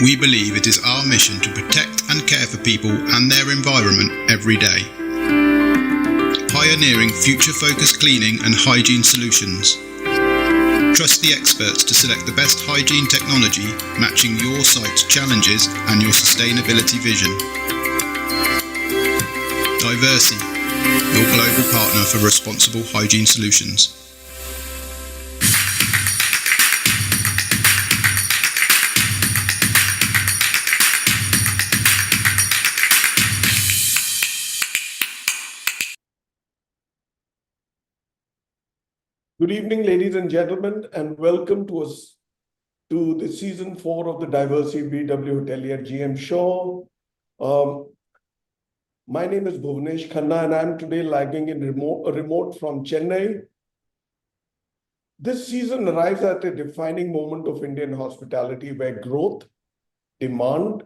We believe it is our mission to protect and care for people and their environment every day. Pioneering future-focused cleaning and hygiene solutions. Trust the experts to select the best hygiene technology matching your site's challenges and your sustainability vision. Diversey, your global partner for responsible hygiene solutions. Good evening, ladies and gentlemen, and welcome to the season 4 of the Diversey BW Hotelier GM show. My name is Bhuvanesh Khanna, and I'm today lagging in remote from Chennai. This season arrives at a defining moment of Indian hospitality where growth, demand,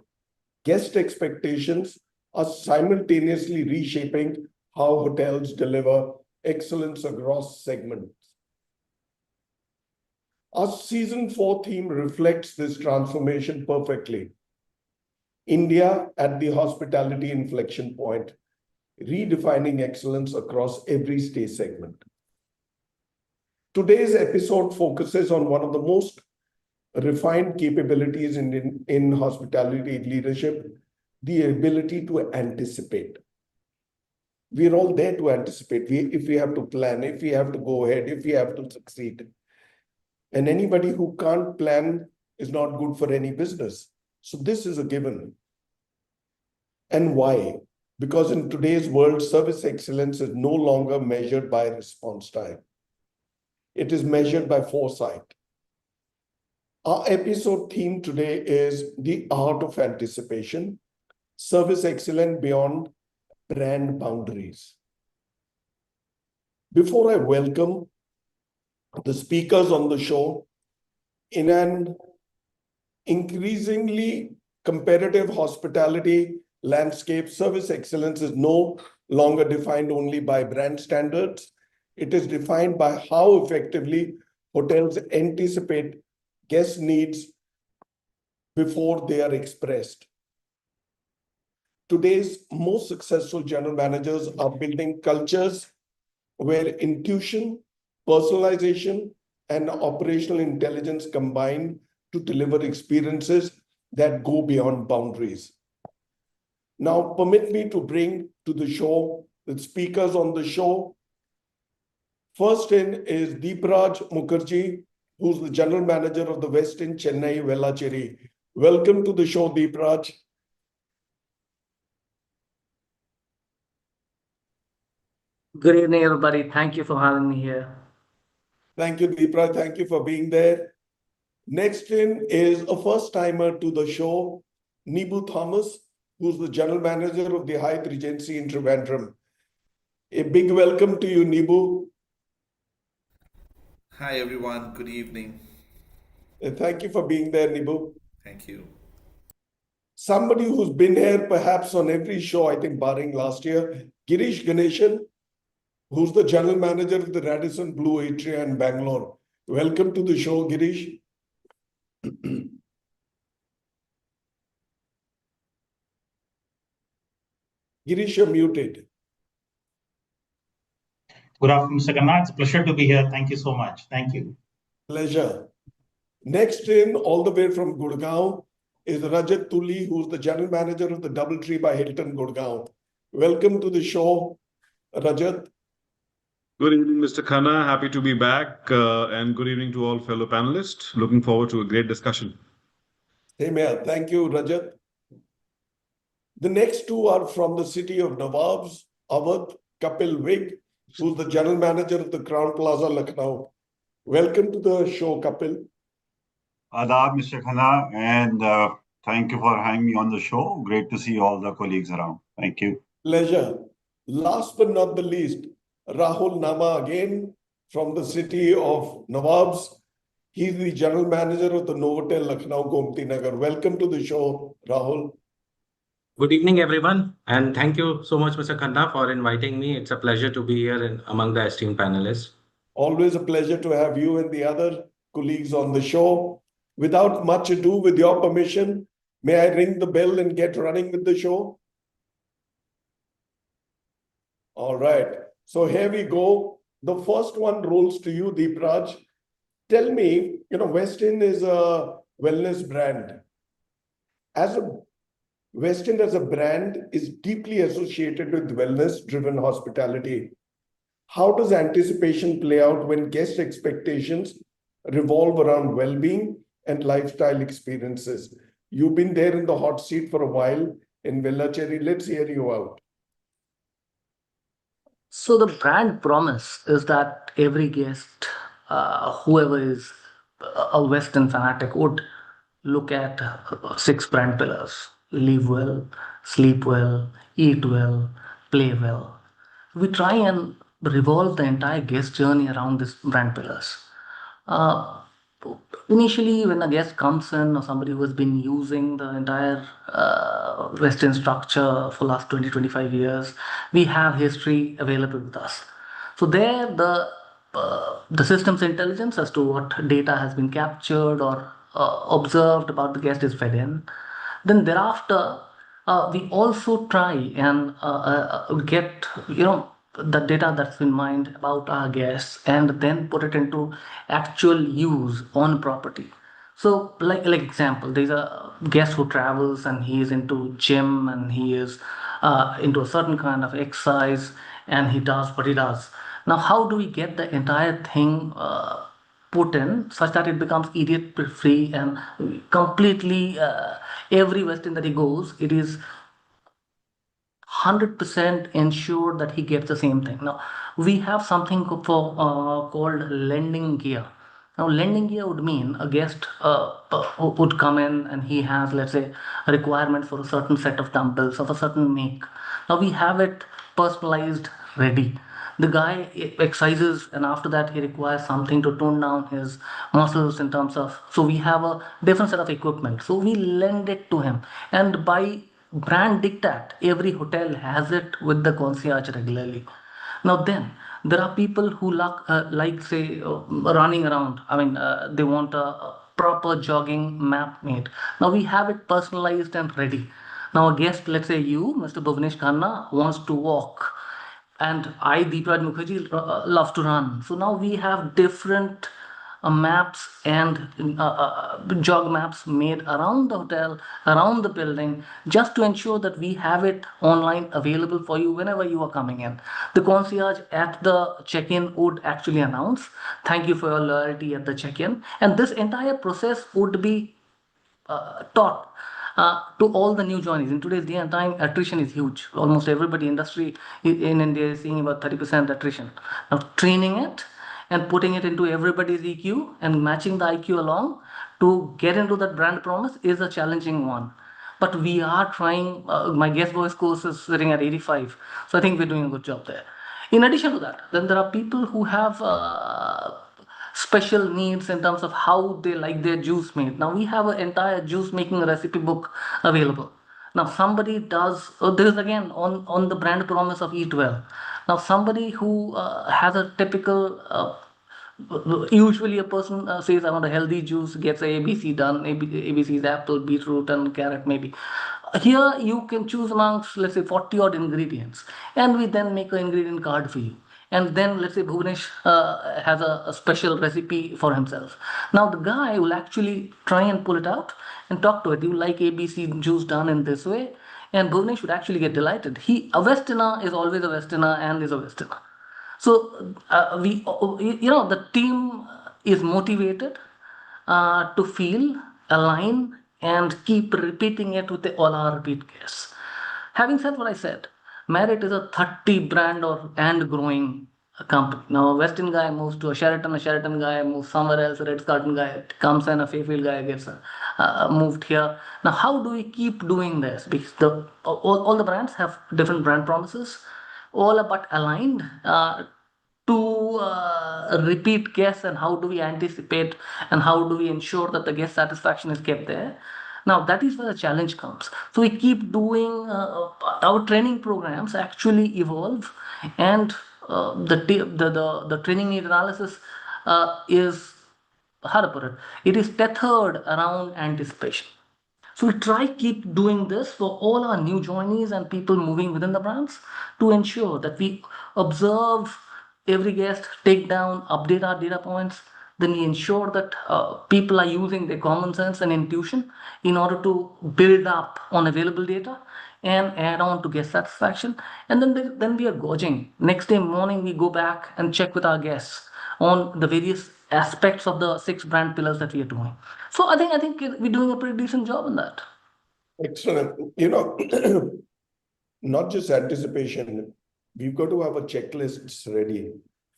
guest expectations are simultaneously reshaping how hotels deliver excellence across segments. Our season 4 theme reflects this transformation perfectly. India at the hospitality inflection point, redefining excellence across every stay segment. Today's episode focuses on one of the most refined capabilities in hospitality leadership, the ability to anticipate. We're all there to anticipate. If we have to plan, if we have to go ahead, if we have to succeed. And anybody who can't plan is not good for any business. So this is a given. And why? Because in today's world, service excellence is no longer measured by response time. It is measured by foresight. Our episode theme today is the art of anticipation, service excellence beyond brand boundaries. Before I welcome the speakers on the show, in an increasingly competitive hospitality landscape, service excellence is no longer defined only by brand standards. It is defined by how effectively hotels anticipate guest needs before they are expressed. Today's most successful general managers are building cultures where intuition, personalization, and operational intelligence combine to deliver experiences that go beyond boundaries. Now, permit me to bring to the show the speakers on the show. First in is Deepraj Mukherjee, who's the general manager of the Westin Chennai Velachery. Welcome to the show, Deepraj. Good evening, everybody. Thank you for having me here. Thank you, Deepraj. Thank you for being there. Next in is a first-timer to the show, Nibu Thomas, who's the general manager of the Hyatt Regency in Trivandrum. A big welcome to you, Nibu. Hi, everyone. Good evening. Thank you for being there, Nibu. Thank you. Somebody who's been here perhaps on every show, I think barring last year, Girish Ganeshan, who's the general manager of the Radisson Blue Atria in Bangalore. Welcome to the show, Girish. Girish, you're muted. Good afternoon, Mr. Khanna. It's a pleasure to be here. Thank you so much. Thank you. Pleasure. Next in, all the way from Gurgaon, is Rajat Tuli, who's the general manager of the DoubleTree by Hilton, Gurgaon. Welcome to the show, Rajat. Good evening, Mr. Khanna. Happy to be back. And good evening to all fellow panelists. Looking forward to a great discussion. Same here. Thank you, Rajat. The next two are from the city of Nawabs, Awadh, Kapil Vig, who's the general manager of the Crowne Plaza, Lucknow. Welcome to the show, Kapil. Adab, Mr. Khanna, and thank you for having me on the show. Great to see all the colleagues around. Thank you. Pleasure. Last but not the least, Rahul Nama again from the city of Nawabs. He's the general manager of the Novotel, Lucknow, Gomti, Nagar. Welcome to the show, Rahul. Good evening, everyone, and thank you so much, Mr. Khanna, for inviting me. It's a pleasure to be here among the esteemed panelists. Always a pleasure to have you and the other colleagues on the show. Without much ado, with your permission, May I ring the bell and get running with the show? All right. So here we go. The first one rolls to you, Deepraj. Tell me, Westin is a wellness brand. Westin as a brand is deeply associated with wellness-driven hospitality. How does anticipation play out when guest expectations revolve around well-being and lifestyle experiences? You've been there in the hot seat for a while in Velachery. Let's hear you out. So the brand promise is that every guest, whoever is a Western fanatic, would look at six brand pillars: live well, sleep well, eat well, play well. We try and revolve the entire guest journey around these brand pillars. Uh, Initially, when a guest comes in or somebody who has been using the entire Western structure for last 20-25 years, we have history available with us. So there, the system's intelligence as to what data has been captured or observed about the guest is fed in. Then thereafter, we also try and get the data that's been mined about our guests and then put it into actual use on property. So, like example, there's a guest who travels and he is into gym and he is into a certain kind of exercise and he does what he does. Now, how do we get the entire thing put in such that it becomes idiot free and completely every Western that he goes, it is 100% ensure that he gets the same thing. Now, we have something called lending gear. Now, lending gear would mean a guest would come in and he has, let's say, a requirement for a certain set of dumbbells of a certain make. Now, we have it personalized, ready. The guy exercises, and after that, he requires something to tone down his muscles in terms of. So, we have a different set of equipment. So, we lend it to him. And by brand diktat, every hotel has it with the concierge regularly. Now then, there are people who like say running around. I mean, they want a proper jogging map made. Now we have it personalized and ready. Now a guest, let's say you, Mr. Bhuvanesh Khanna, wants to walk, and I, Deepraj Mukherjee, love to run. So now we have different maps and jog maps made around the hotel, around the building, just to ensure that we have it online available for you whenever you are coming in. The concierge at the check-in would actually announce, "Thank you for your loyalty" at the check-in, and this entire process would be taught to all the new joinees. In today's day and time, attrition is huge. Almost everybody industry in India is seeing about 30% attrition. Now, training it and putting it into everybody's EQ and matching the IQ along to get into that brand promise is a challenging one. But we are trying. My guest voice course is sitting at 85, so I think we're doing a good job there. In addition to that, then there are people who have special needs in terms of how they like their juice made. Now we have an entire juice making recipe book available. Now somebody does, this is again on the brand promise of eat well. Now somebody who has a typical, usually a person says I want a healthy juice, gets a ABC done, ABC is apple, beetroot and carrot maybe. Here you can choose amongst, let's say, 40 odd ingredients, and we then make an ingredient card for you. And then let's say Bhuvanesh has a special recipe for himself. Now the guy will actually try and pull it out and talk to it. You like ABC juice done in this way, and Bhuvanesh would actually get delighted. A Westerner is always a Westerner and is a Westerner. So the team is motivated to feel, align, and keep repeating it with all our repeat guests. Having said what I said, Marriott is a 30 brand and growing company. Now, a Westin guy moves to a Sheraton guy moves somewhere else, a Ritz-Carlton guy comes in, a Fairfield guy gets moved here. Now, how do we keep doing this? Because all the brands have different brand promises, all are but aligned to repeat guests, and how do we anticipate and how do we ensure that the guest satisfaction is kept there. Now that is where the challenge comes. So we keep doing our training programs actually evolve, and the training need analysis is, how to put it, it is tethered around anticipation. So we try keep doing this for all our new joinees and people moving within the brands to ensure that we observe every guest, take down, update our data points. Then we ensure that people are using their common sense and intuition in order to build up on available data and add on to guest satisfaction. And then we are gauging. Next day morning, we go back and check with our guests on the various aspects of the 6 brand pillars that we are doing. So I think we're doing a pretty decent job in that. Excellent. Not just anticipation, we've got to have a checklist ready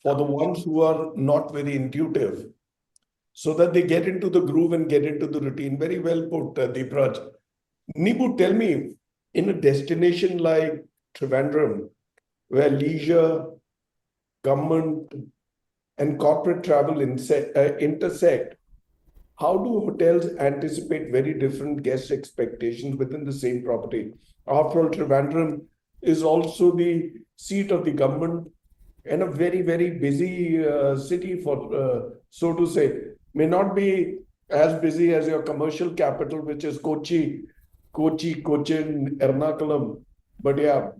for the ones who are not very intuitive, so that they get into the groove and get into the routine. Very well put, Deepraj. Nibu, tell me, in a destination like Trivandrum, where leisure, government, and corporate travel intersect, how do hotels anticipate very different guest expectations within the same property? After all, Trivandrum is also the seat of the government and a very, very busy city, for so to say. May not be as busy as your commercial capital, which is Kochi, Cochin, Ernakulam. But yeah,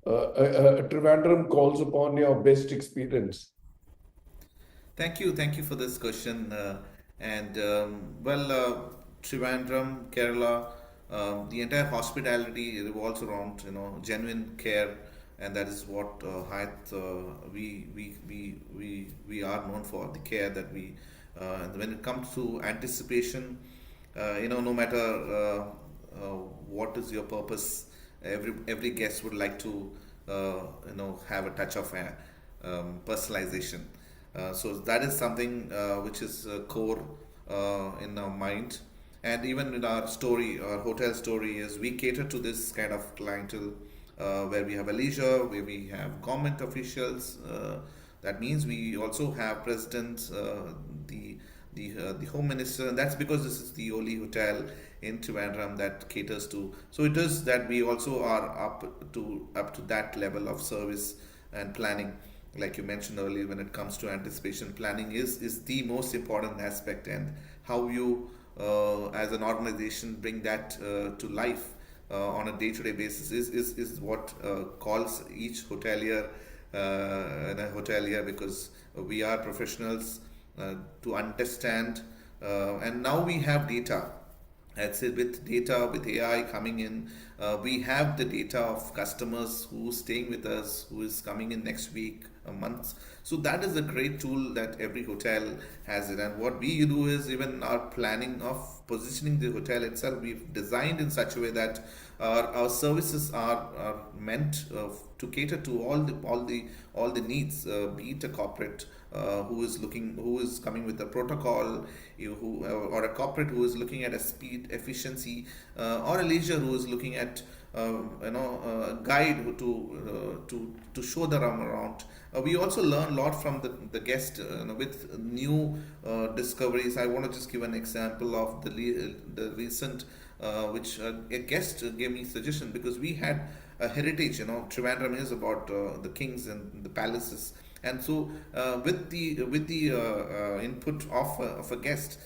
Trivandrum calls upon your best experience. Thank you for this question. Trivandrum, Kerala, the entire hospitality revolves around genuine care, and that is what Hyatt we are known for, the care that we. And when it comes to anticipation, no matter what is your purpose, every guest would like to have a touch of personalization. So that is something which is core in our mind, and even in our story, our hotel story is we cater to this kind of clientele where we have a leisure, where we have government officials. That means we also have presidents, the home minister, and that's because this is the only hotel in Trivandrum that caters to. So it is that we also are up to that level of service and planning. Like you mentioned earlier, when it comes to anticipation, planning is the most important aspect, and how you as an organization bring that to life on a day-to-day basis is what calls each hotelier and a hotelier, because we are professionals to understand, and now we have data. I'd say with data, with AI coming in, we have the data of customers who's staying with us, who is coming in next week, a month. So that is a great tool that every hotel has it. And what we do is, even our planning of positioning the hotel itself, we've designed in such a way that our services are meant to cater to all the needs, be it a corporate who is coming with a protocol, or a corporate who is looking at a speed, efficiency, or a leisure who is looking at a guide to show them around. We also learn a lot from the guest with new discoveries. I want to just give an example of the recent which a guest gave me suggestion, because we had a heritage. Trivandrum is about the kings and the palaces, and so with the input of a guest,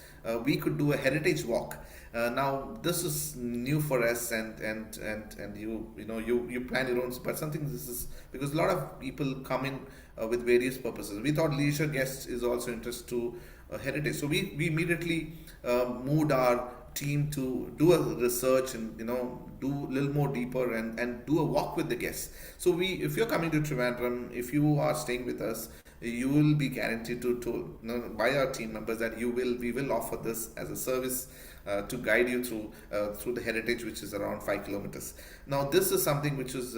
we could do a heritage walk. Now this is new for us, and you plan your own, but something this is because a lot of people come in with various purposes. We thought leisure guests is also interested to heritage, so we immediately moved our team to do a research and do a little more deeper and do a walk with the guests. So if you're coming to Trivandrum, if you are staying with us, you will be guaranteed to by our team members that we will offer this as a service to guide you through the heritage, which is around 5 kilometers. Now this is something which is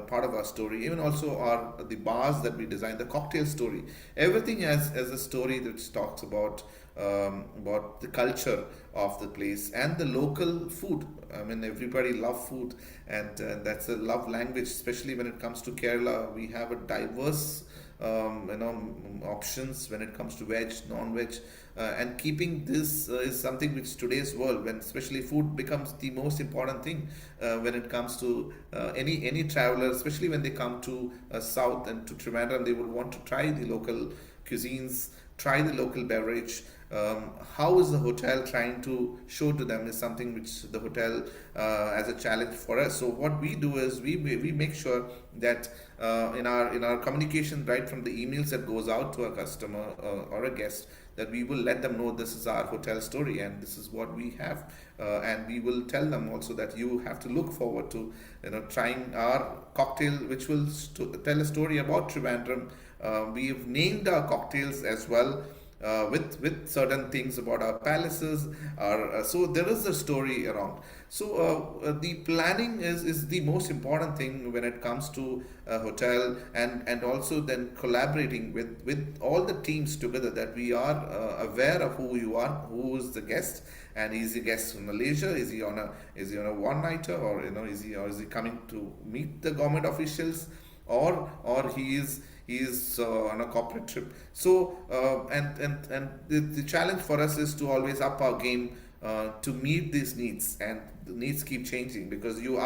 part of our story. Even also the bars that we designed, the cocktail story, everything has a story that talks about the culture of the place and the local food. I mean, everybody love food, and that's a love language, especially when it comes to Kerala. We have a diverse options when it comes to veg, non-veg, and keeping this is something which today's world, when especially food becomes the most important thing when it comes to any traveler, especially when they come to south and to Trivandrum, they would want to try the local cuisines, try the local beverage, how is the hotel trying to show to them is something which the hotel as a challenge for us. So what we do is we make sure that in our communication, right from the emails that goes out to a customer or a guest, that we will let them know this is our hotel story and this is what we have, and we will tell them also that you have to look forward to trying our cocktail, which will tell a story about Trivandrum. We've named our cocktails as well with certain things about our palaces. So there is a story around. So the planning is the most important thing when it comes to a hotel, and also then collaborating with all the teams together, that we are aware of who you are, who is the guest, and is he guest on a leisure, is he on a one nighter, or is he coming to meet the government officials, or he is on a corporate trip. So and the challenge for us is to always up our game to meet these needs, and the needs keep changing, because you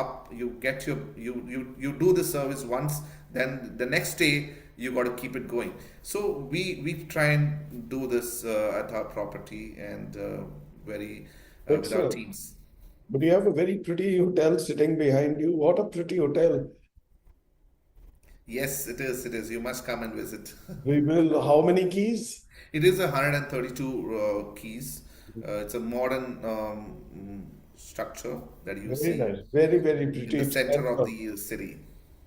do the service once, then the next day you got to keep it going. So we try and do this at our property, and with our Excellent. teams. But you have a very pretty hotel sitting behind you. What a pretty hotel. Yes, it is. You must come and visit. We will. How many keys? It is 132 keys. It's a modern structure that you Very see nice. Very, very in pretty. the It's center of excellent. the city.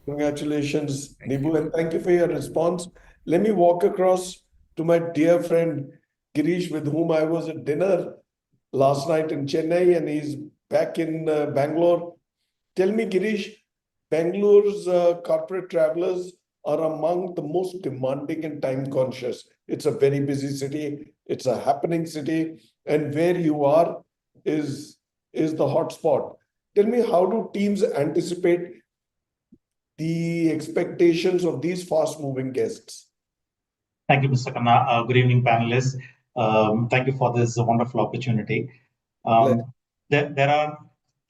Congratulations, Thank Nibu, you. and thank you for your response. Let me walk across to my dear friend Girish, with whom I was at dinner last night in Chennai, and he's back in Bangalore. Tell me, Girish, Bangalore's corporate travelers are among the most demanding and time conscious. It's a very busy city. It's a happening city, and where you are is the hotspot. Tell me, how do teams anticipate the expectations of these fast-moving guests? Thank you, Mr. Khanna. Good evening, panelists. Thank you for this wonderful opportunity. There are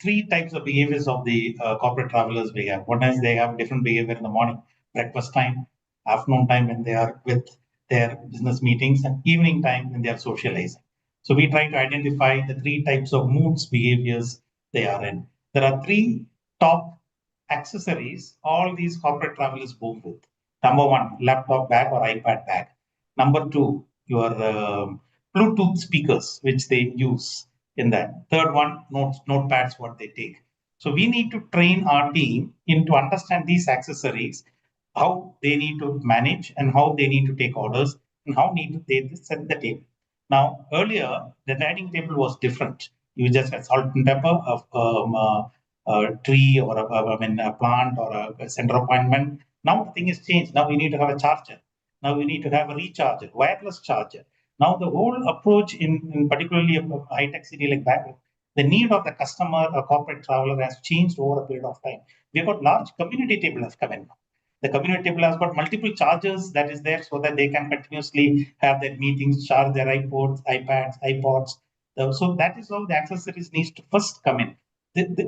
three types of behaviors of the corporate travelers we have. One is they have different behavior in the morning, breakfast time, afternoon time when they are with their business meetings, and evening time when they are socializing. So we try to identify the three types of moods, behaviors they are in. There are three top accessories all these corporate travelers go with. Number one, laptop bag or iPad bag. Number two, your Bluetooth speakers, which they use in that. Third one, notepads, what they take. So we need to train our team in to understand these accessories, how they need to manage and how they need to take orders and how they set the table. Now, earlier, the dining table was different. You just had salt and pepper, a tree or a plant or a center appointment. Now the thing is changed. Now we need to have a charger. Now we need to have a recharger, wireless charger. Now the whole approach in particularly a high-tech city like Bangalore, the need of the customer or corporate traveler has changed over a period of time. We've got large community table has come in now. The community table has got multiple chargers that is there so that they can continuously have their meetings, charge their iPods, iPads, iPods. So that is how the accessories needs to first come in.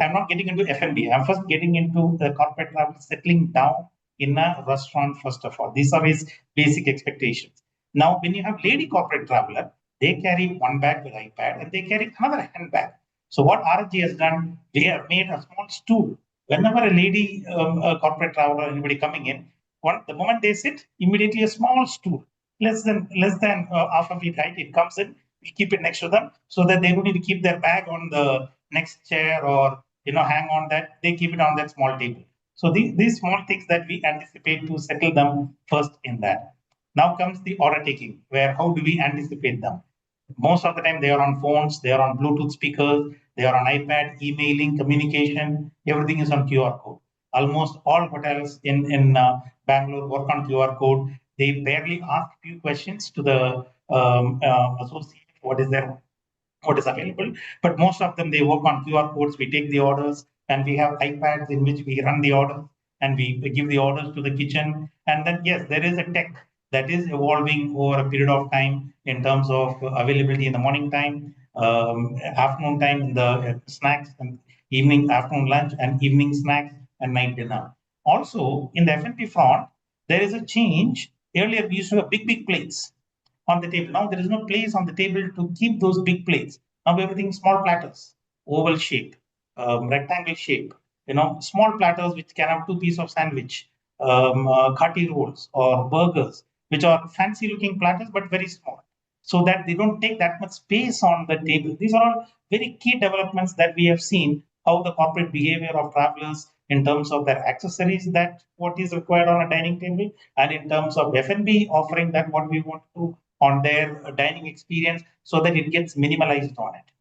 I'm not getting into F&B. I'm first getting into the corporate travel, settling down in a restaurant first of all. These are his basic expectations. Now, when you have lady corporate traveler, they carry one bag with iPad and they carry another handbag. So what RG has done, they have made a small stool. Whenever a lady a corporate traveler, anybody coming in, the moment they sit, immediately a small stool, less than half a feet height, it comes in. We keep it next to them so that they don't need to keep their bag on the next chair or hang on that. They keep it on that small table. So these small things that we anticipate to settle them first in that. Now comes the order taking, where how do we anticipate them? Most of the time they are on phones, they are on Bluetooth speakers, they are on iPad, emailing, communication, everything is on QR code. Almost all hotels in Bangalore work on QR code. They barely ask few questions to the associate what is available, but most of them they work on QR codes. We take the orders and we have iPads in which we run the orders and we give the orders to the kitchen. And then yes, there is a tech that is evolving over a period of time in terms of availability in the morning time, afternoon time, in the snacks, and evening afternoon lunch and evening snacks and night dinner. Also in the F&B front, there is a change. Earlier we used to have big plates. on the table. Now there is no place on the table to keep those big plates. Now everything small platters, oval shape, rectangle shape, small platters which can have two pieces of sandwich, khati rolls or burgers, which are fancy looking platters but very small, so that they don't take that much space on the table. These are all very key developments that we have seen, how the corporate behavior of travelers in terms of their accessories, that what is required on a dining table, and in terms of F&B offering that what we want to do on their dining experience, so that it gets minimalized on it.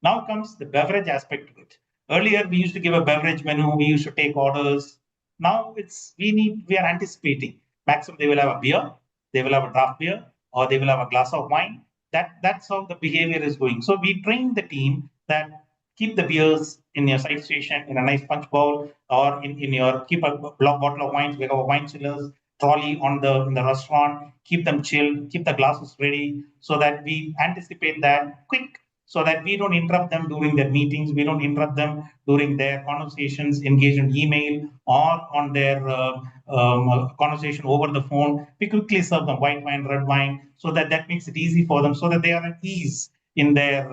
Now comes the beverage aspect of it. Earlier, we used to give a beverage menu, we used to take orders. Now we are anticipating. Maximum, they will have a beer, they will have a draft beer, or they will have a glass of wine. That's how the behavior is going. So we train the team that keep the beers in your side station in a nice punch bowl, or in your keep a bottle of wines. We have a wine chillers trolley in the restaurant. Keep them chilled, keep the glasses ready, so that we anticipate that quick, so that we don't interrupt them during their meetings, we don't interrupt them during their conversations, engage in email or on their conversation over the phone. We quickly serve them white wine, red wine, so that makes it easy for them, so that they are at ease in their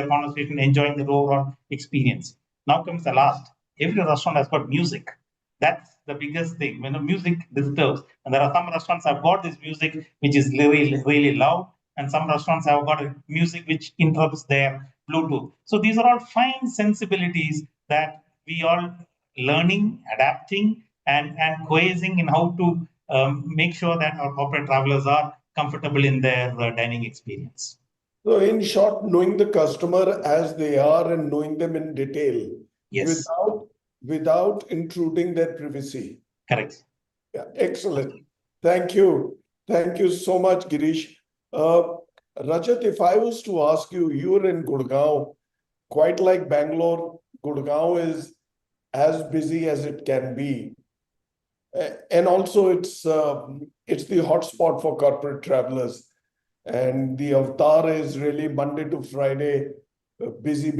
conversation, enjoying the overall experience. Now comes the last. Every restaurant has got music. That's the biggest thing. When the music disturbs, and there are some restaurants have got this music which is really, really loud, and some restaurants have got a music which interrupts their Bluetooth. So these are all fine sensibilities that we are learning, adapting, and coalescing in how to make sure that our corporate travelers are comfortable in their dining experience. So in short, knowing the customer as they are and knowing them in detail, yes, without intruding their privacy. Correct. Yeah, excellent. Thank you. Thank you so much, Girish. Rajat, if I was to ask you, you're in Gurgaon, quite like Bangalore, Gurgaon is as busy as it can be. And also it's the hotspot for corporate travelers. And the avatar is really Monday to Friday, busy,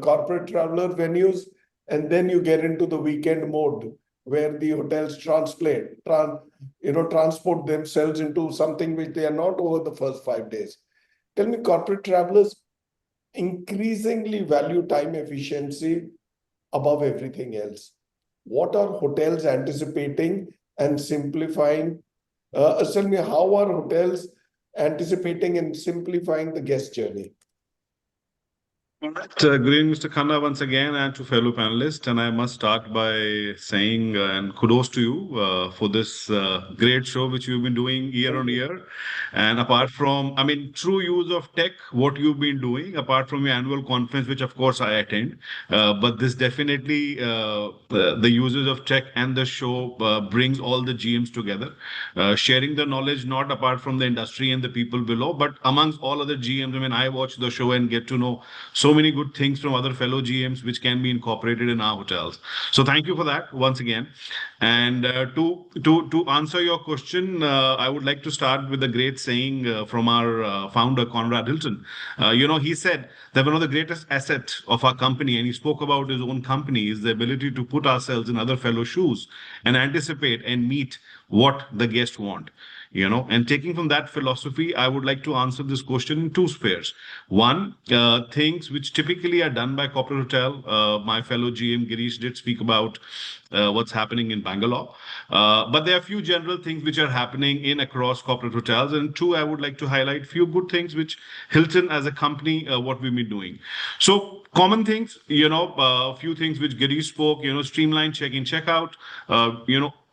corporate traveler venues. And then you get into the weekend mode where the hotels transport themselves into something which they are not over the first 5 days. Tell me, corporate travelers increasingly value time efficiency above everything else. What are hotels anticipating and simplifying? Tell me, how are hotels anticipating and simplifying the guest journey? Good evening, Mr. Khanna, once again, and to fellow panelists. And I must start by saying, and kudos to you for this great show which you've been doing year on year. And apart from, true use of tech, what you've been doing, apart from your annual conference, which of course I attend, but this definitely, the uses of tech and the show brings all the GMs together, sharing the knowledge, not apart from the industry and the people below, but amongst all other GMs. I watch the show and get to know so many good things from other fellow GMs which can be incorporated in our hotels. So thank you for that once again. And to answer your question, I would like to start with a great saying from our founder, Conrad Hilton. He said that one of the greatest assets of our company, and he spoke about his own company, is the ability to put ourselves in other fellow shoes and anticipate and meet what the guests want. And taking from that philosophy, I would like to answer this question in two spheres. One, things which typically are done by corporate hotel. My fellow GM Girish did speak about what's happening in Bangalore. But there are a few general things which are happening in across corporate hotels. And two, I would like to highlight few good things which Hilton as a company, what we've been doing. So common things, a few things which Girish spoke, streamlined check-in, check-out,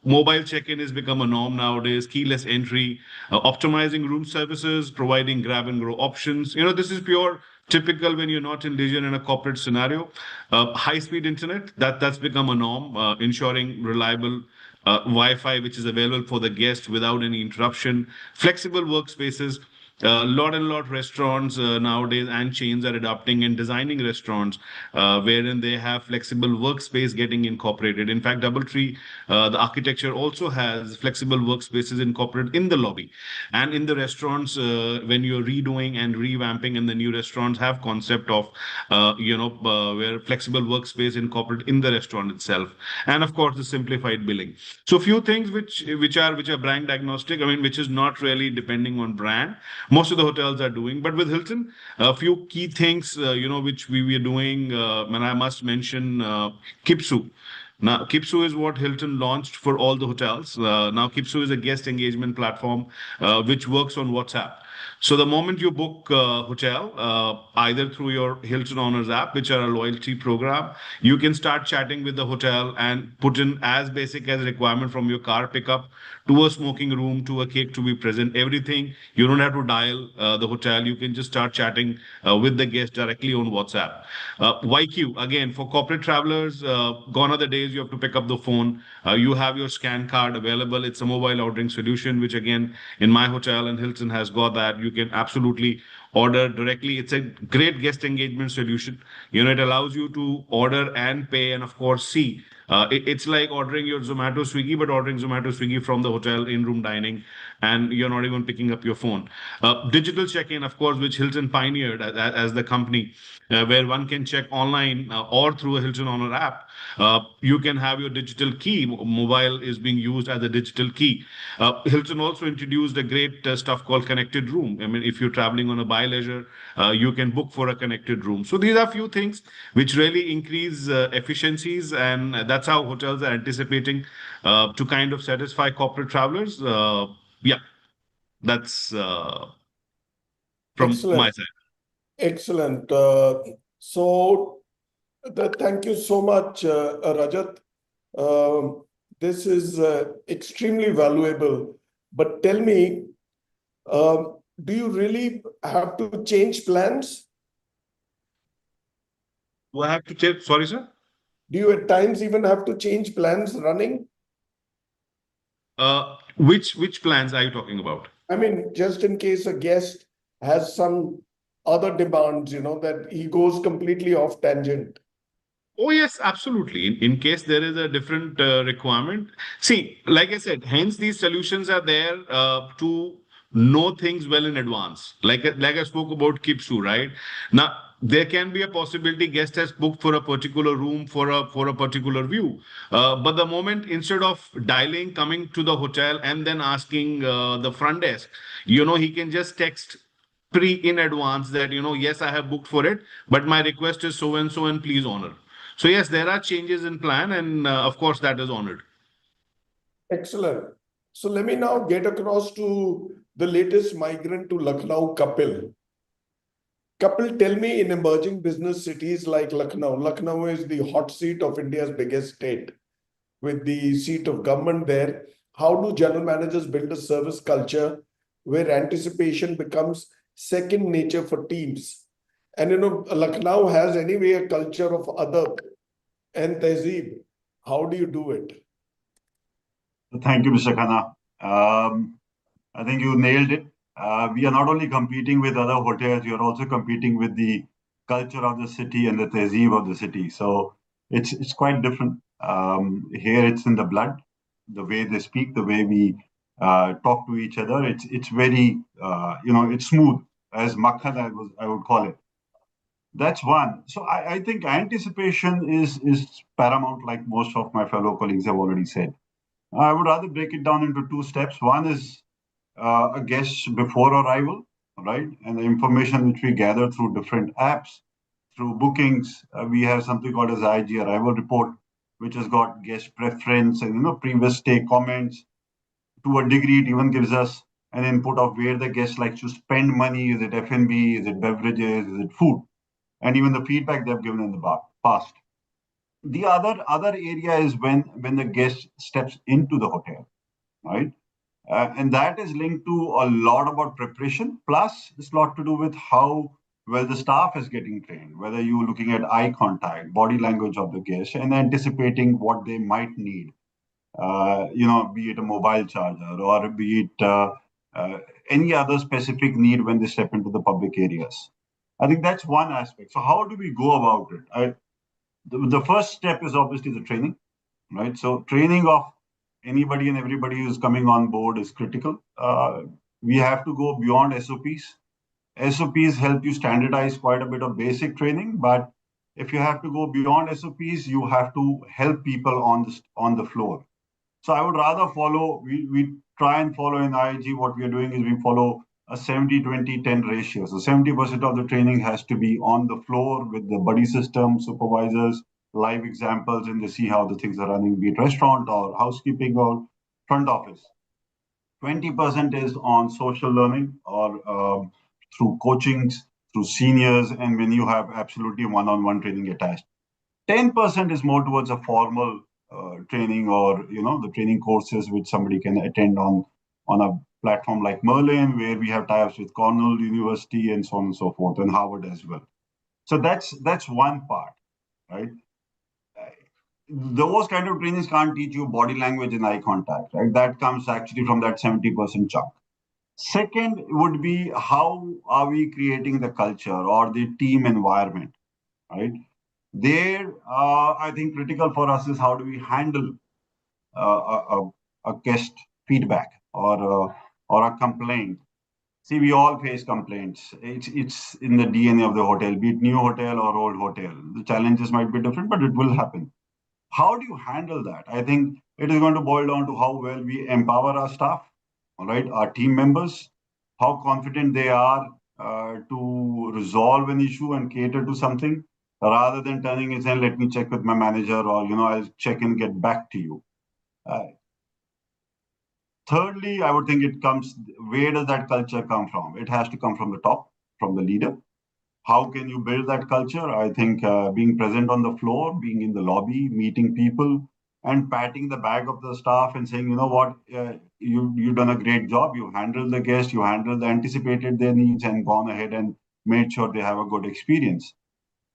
mobile check-in has become a norm nowadays, keyless entry, optimizing room services, providing grab and go options. This is pure typical when you're not in leisure in a corporate scenario. High-speed internet, that's become a norm, ensuring reliable Wi-Fi, which is available for the guest without any interruption. Flexible workspaces, Lot and lot restaurants nowadays and chains are adopting and designing restaurants wherein they have flexible workspace getting incorporated. In fact, DoubleTree, the architecture also has flexible workspaces incorporated in the lobby. And in the restaurants, when you're redoing and revamping, and the new restaurants have concept of, where flexible workspace incorporated in the restaurant itself. And of course, the simplified billing. So few things which are brand agnostic. I mean, which is not really depending on brand. Most of the hotels are doing, but with Hilton, a few key things, which we were doing, and I must mention Kipsu. Now, Kipsu is what Hilton launched for all the hotels. Now, Kipsu is a guest engagement platform which works on WhatsApp. So the moment you book a hotel, either through your Hilton Honors app, which are a loyalty program, you can start chatting with the hotel and put in as basic as requirement from your car pickup to a smoking room to a cake to be present. Everything, you don't have to dial the hotel. You can just start chatting with the guest directly on WhatsApp. YQ, again, for corporate travelers, gone are the days you have to pick up the phone. You have your scan card available. It's a mobile ordering solution, which again, in my hotel and Hilton has got that. You can absolutely order directly. It's a great guest engagement solution. It allows you to order and pay and of course see. It's like ordering your Zomato Swiggy, but ordering Zomato Swiggy from the hotel in-room dining, and you're not even picking up your phone. Digital check-in, of course, which Hilton pioneered as the company, where one can check online or through a Hilton Honor app. You can have your digital key. Mobile is being used as a digital key. Hilton also introduced a great stuff called connected room. I mean, if you're traveling on a buy leisure, you can book for a connected room. So these are few things which really increase efficiencies, and that's how hotels are anticipating to kind of satisfy corporate travelers. Yeah, that's from Excellent. my side. Excellent. Thank you so much, Rajat. This is extremely valuable. But tell me, do you really have to change plans? Do I have to check? Sorry, sir. Do you at times even have to change plans running? Which plans are you talking about? I mean, just in case a guest has some other demands, that he goes completely off tangent. Oh, yes, absolutely. In case there is a different requirement. See, like I said, hence these solutions are there to know things well in advance. Like I spoke about Kipsu, right? Now, there can be a possibility guest has booked for a particular room for a particular view. But the moment instead of dialing, coming to the hotel and then asking the front desk, he can just text in advance that, yes, I have booked for it, but my request is so and please honor. So yes, there are changes in plan, and of course that is honored. Excellent. So let me now get across to the latest migrant to Lucknow, Kapil. Kapil, tell me, in emerging business cities like Lucknow, Lucknow is the hot seat of India's biggest state, with the seat of government there. How do general managers build a service culture where anticipation becomes second nature for teams? And Lucknow has anyway a culture of adab and tehzeeb. How do you do it? Thank you, Mr. Khanna. I think you nailed it. We are not only competing with other hotels, we are also competing with the culture of the city and the tehzeeb of the city. So it's quite different. Here it's in the blood, the way they speak, the way we talk to each other. It's very it's smooth, as makhan I would call it. That's one. So I think anticipation is paramount, like most of my fellow colleagues have already said. I would rather break it down into two steps. One is a guest before arrival, right? And the information which we gather through different apps, through bookings. We have something called as IG arrival report, which has got guest preference and previous stay comments. To a degree, it even gives us an input of where the guest likes to spend money. Is it F&B? Is it beverages? Is it food? And even the feedback they've given in the past. The other area is when the guest steps into the hotel, right? And that is linked to a lot about preparation. Plus, it's a lot to do with how well the staff is getting trained, whether you're looking at eye contact, body language of the guest, and anticipating what they might need. Be it a mobile charger or be it any other specific need when they step into the public areas. I think that's one aspect. So how do we go about it? The first step is obviously the training, right? So training of anybody and everybody who's coming on board is critical. We have to go beyond SOPs. SOPs help you standardize quite a bit of basic training, but if you have to go beyond SOPs, you have to help people on the floor. So I would rather follow, we try and follow in IIG, what we are doing is we follow a 70-20-10 ratio. So 70% of the training has to be on the floor with the buddy system, supervisors, live examples, and they see how the things are running, be it restaurant or housekeeping or front office. 20% is on social learning or through coachings, through seniors, and when you have absolutely one-on-one training attached. 10% is more towards a formal training or the training courses which somebody can attend on a platform like Merlin, where we have tie-ups with Cornell University and so on and so forth, and Harvard as well. So that's one part, right? Those kind of trainings can't teach you body language and eye contact, right? That comes actually from that 70% chunk. Second would be, how are we creating the culture or the team environment, right? There, I think critical for us is how do we handle a guest feedback or a complaint. See, we all face complaints. It's in the DNA of the hotel, be it new hotel or old hotel. The challenges might be different, but it will happen. How do you handle that? I think it is going to boil down to how well we empower our staff, all right, our team members, how confident they are to resolve an issue and cater to something, rather than turning and saying, let me check with my manager, or, I'll check and get back to you. Thirdly, I would think it comes, where does that culture come from? It has to come from the top, from the leader. How can you build that culture? I think being present on the floor, being in the lobby, meeting people, and patting the back of the staff and saying, you know what, you've done a great job. You handled the guests, you anticipated their needs and gone ahead and made sure they have a good experience.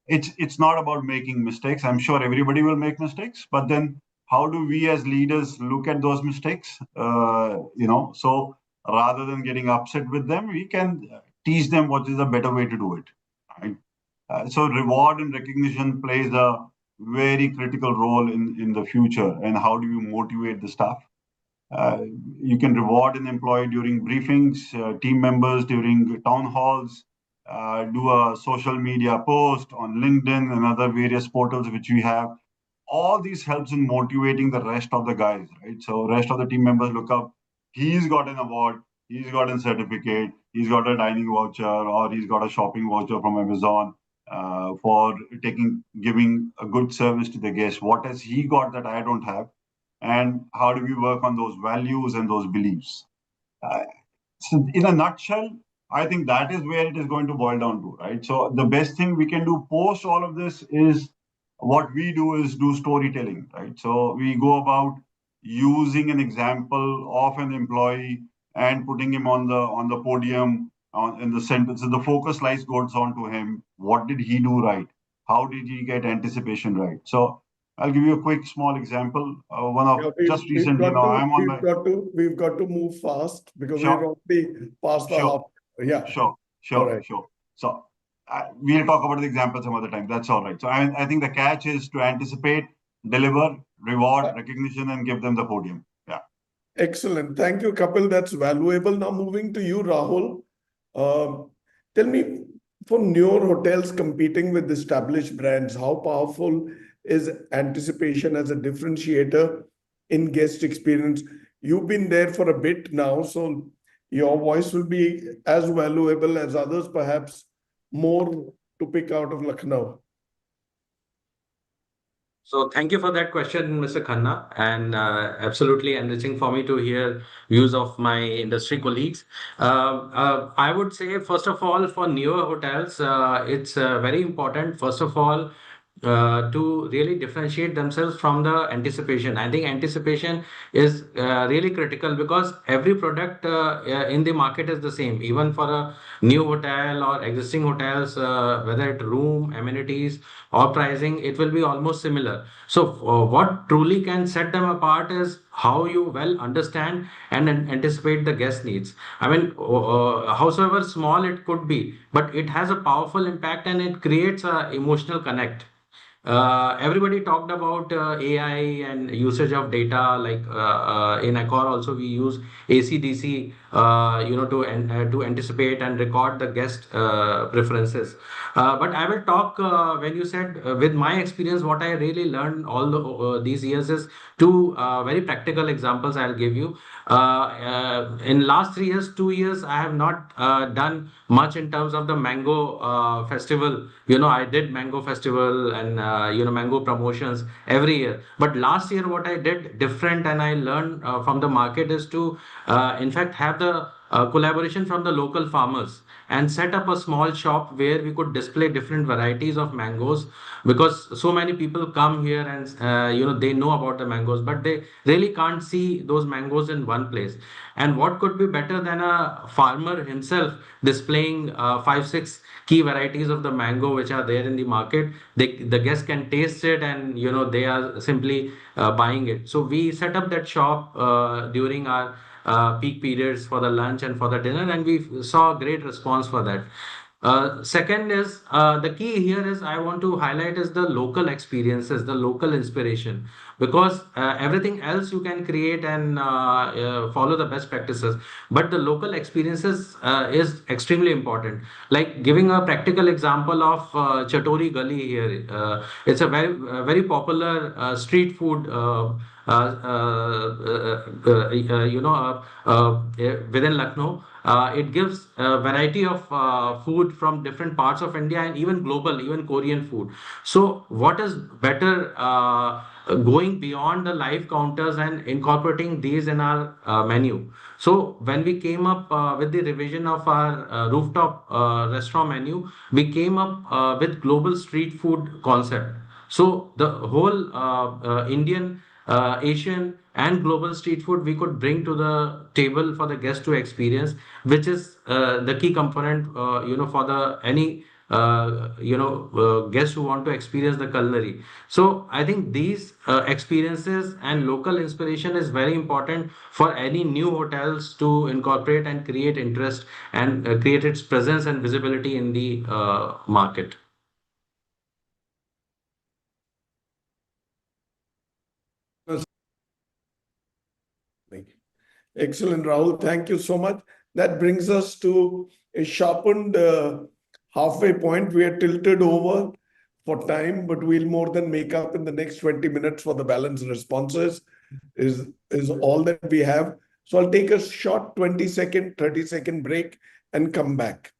It's not about making mistakes. I'm sure everybody will make mistakes, but then how do we as leaders look at those mistakes? So rather than getting upset with them, we can teach them what is a better way to do it. Right? So reward and recognition plays a very critical role in the future. And how do you motivate the staff? You can reward an employee during briefings, team members during town halls, do a social media post on LinkedIn and other various portals which we have. All these helps in motivating the rest of the guys, right? So rest of the team members look up, he's got an award, he's got a certificate, he's got a dining voucher, or he's got a shopping voucher from Amazon for giving a good service to the guests. What has he got that I don't have? And how do we work on those values and those beliefs? So in a nutshell, I think that is where it is going to boil down to, right? So the best thing we can do post all of this is, what we do is do storytelling, right? So we go about using an example of an employee and putting him on the podium in the center. So the focus lights goes on to him. What did he do right? How did he get anticipation right? So I'll give you a quick small example. We've got to move fast because Sure. we're already past the half. Yeah. Sure. Right. Sure. So we'll talk about the example some other time. That's all right. So I think the catch is to anticipate, deliver, reward, recognition, and give them the podium. Yeah. Excellent. Thank you, Kapil. That's valuable. Now moving to you, Rahul. Tell me, for newer hotels competing with established brands, how powerful is anticipation as a differentiator in guest experience? You've been there for a bit now, so your voice will be as valuable as others, perhaps more to pick out of Lucknow. So thank you for that question, Mr. Khanna, and absolutely enriching for me to hear views of my industry colleagues. I would say, first of all, for newer hotels, it's very important, first of all, to really differentiate themselves from the anticipation. I think anticipation is really critical because every product in the market is the same. Even for a new hotel or existing hotels, whether it room, amenities or pricing, it will be almost similar. So what truly can set them apart is how you well understand and anticipate the guest needs. I mean, howsoever small it could be, but it has a powerful impact and it creates a emotional connect. Everybody talked about AI and usage of data. Like in Accor, also we use ACDC, to anticipate and record the guest preferences. But I will talk when you said with my experience, what I really learned these years is two very practical examples I'll give you. In last 3 years, 2 years, I have not done much in terms of the mango festival. I did mango festival and mango promotions every year. But last year, what I did different and I learned from the market is to, in fact, have the collaboration from the local farmers and set up a small shop where we could display different varieties of mangoes, because so many people come here and they know about the mangoes, but they really can't see those mangoes in one place. And what could be better than a farmer himself displaying 5 6 key varieties of the mango which are there in the market. The guests can taste it and they are simply buying it. So we set up that shop during our peak periods for the lunch and for the dinner, and we saw a great response for that. Second is the key here is I want to highlight is the local experiences, the local inspiration, because everything else you can create and follow the best practices, but the local experiences is extremely important. Like giving a practical example of Chatori Gully here, it's a very popular street food. Within Lucknow. It gives a variety of food from different parts of India and even global, even Korean food. So, what is better going beyond the live counters and incorporating these in our menu? So, when we came up with the revision of our rooftop restaurant menu, we came up with global street food concept. So, the whole Indian, Asian, and global street food we could bring to the table for the guest to experience, which is the key component, for the any guests who want to experience the culinary. So I think these experiences and local inspiration is very important for any new hotels to incorporate and create interest and create its presence and visibility in the market. Excellent, Rahul. Thank you so much. That brings us to a sharpened halfway point. We are tilted over for time, but we'll more than make up in the next 20 minutes for the balanced responses is all that we have. So I'll take a short 20-second, 30-second break and come back.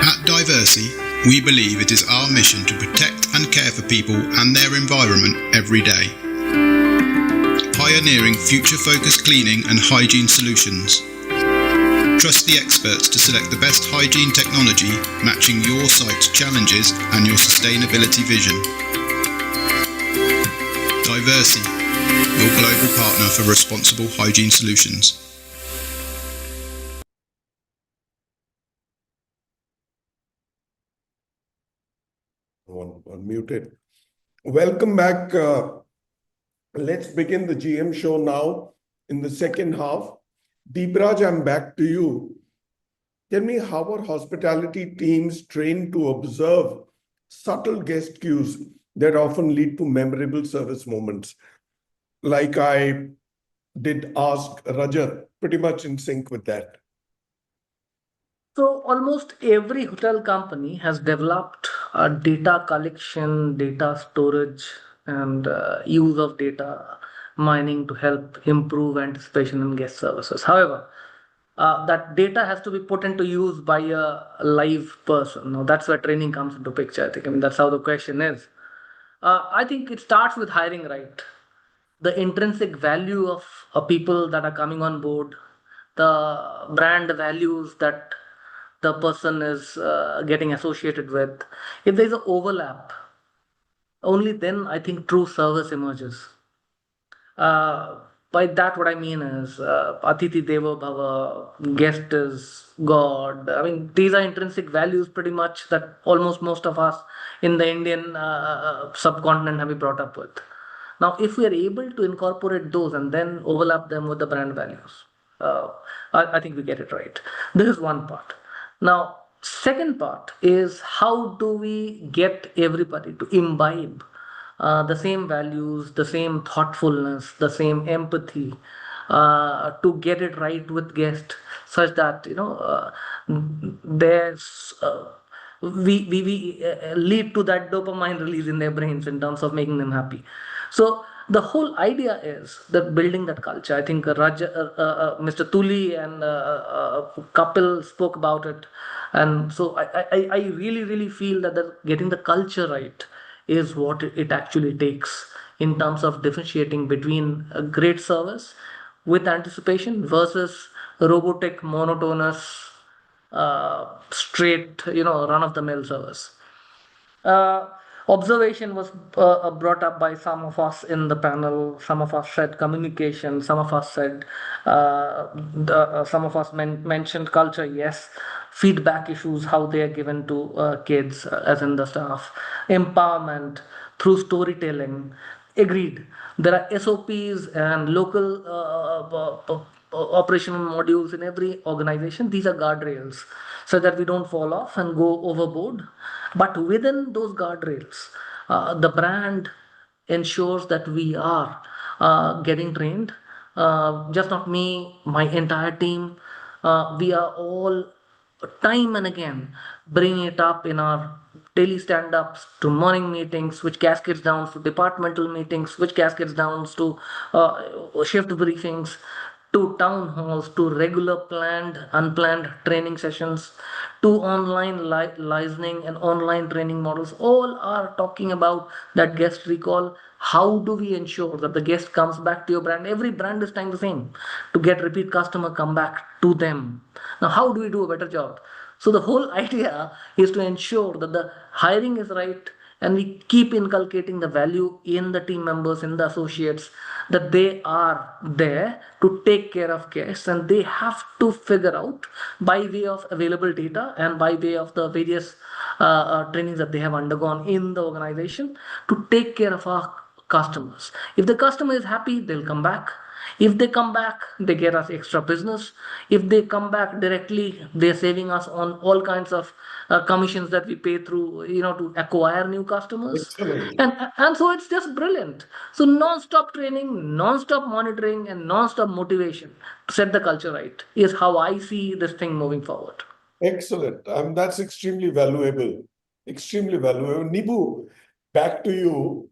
At Diversey, we believe it is our mission to protect and care for people and their environment every day. Pioneering future-focused cleaning and hygiene solutions. Trust the experts to select the best hygiene technology matching your site's challenges and your sustainability vision. Diversey, your global partner for responsible hygiene solutions. Unmuted. Welcome back. Let's begin the GM show now in the second half. Deepraj, I'm back to you. Tell me, how are hospitality teams trained to observe subtle guest cues that often lead to memorable service moments? Like I did ask Rajat, pretty much in sync with that. So almost every hotel company has developed a data collection, data storage, and use of data mining to help improve anticipation in guest services. However, that data has to be put into use by a live person. Now, that's where training comes into picture. I think. I mean, that's how the question is. I think it starts with hiring right. The intrinsic value of people that are coming on board, the brand values that the person is getting associated with, if there's an overlap, only then I think true service emerges. Uh, by that, what I mean is Atiti Devo Bhava, guest is God. I mean, these are intrinsic values pretty much that almost most of us in the Indian subcontinent have been brought up with. Now, if we are able to incorporate those and then overlap them with the brand values, I think we get it right. This is one part. Now, second part is how do we get everybody to imbibe the same values, the same thoughtfulness, the same empathy, to get it right with guests, such that there's we lead to that dopamine release in their brains in terms of making them happy. So the whole idea is that building that culture. I think Mr. Tuli and Kapil spoke about it, and so I really feel that getting the culture right is what it actually takes in terms of differentiating between a great service with anticipation versus robotic, monotonous, straight, run of the mill service. Uh, Observation was brought up by some of us in the panel. Some of us said communication. Some of us said, some of us mentioned culture. Yes, feedback issues, how they are given to kids, as in the staff, empowerment through storytelling. Agreed. There are SOPs and local operational modules in every organization. These are guardrails so that we don't fall off and go overboard. But within those guardrails, the brand ensures that we are getting trained. Just not me, my entire team. We are all time and again bringing it up in our daily stand-ups to morning meetings, which cascades down to departmental meetings, which cascades down to shift briefings, to town halls, to regular planned, unplanned training sessions, to online listening and online training models. All are talking about that guest recall. How do we ensure that the guest comes back to your brand? Every brand is trying the same to get repeat customer come back to them. Now, how do we do a better job? So the whole idea is to ensure that the hiring is right and we keep inculcating the value in the team members, in the associates, that they are there to take care of guests and they have to figure out by way of available data and by way of the various trainings that they have undergone in the organization to take care of our customers. If the customer is happy, they'll come back. If they come back, they get us extra business. If they come back directly, they're saving us on all kinds of commissions that we pay through, to acquire new customers. Excellent. And so it's just brilliant. So non-stop training, non-stop monitoring, and non-stop motivation to set the culture right is how I see this thing moving forward. Excellent. That's extremely valuable. Extremely valuable. Nibu, back to you.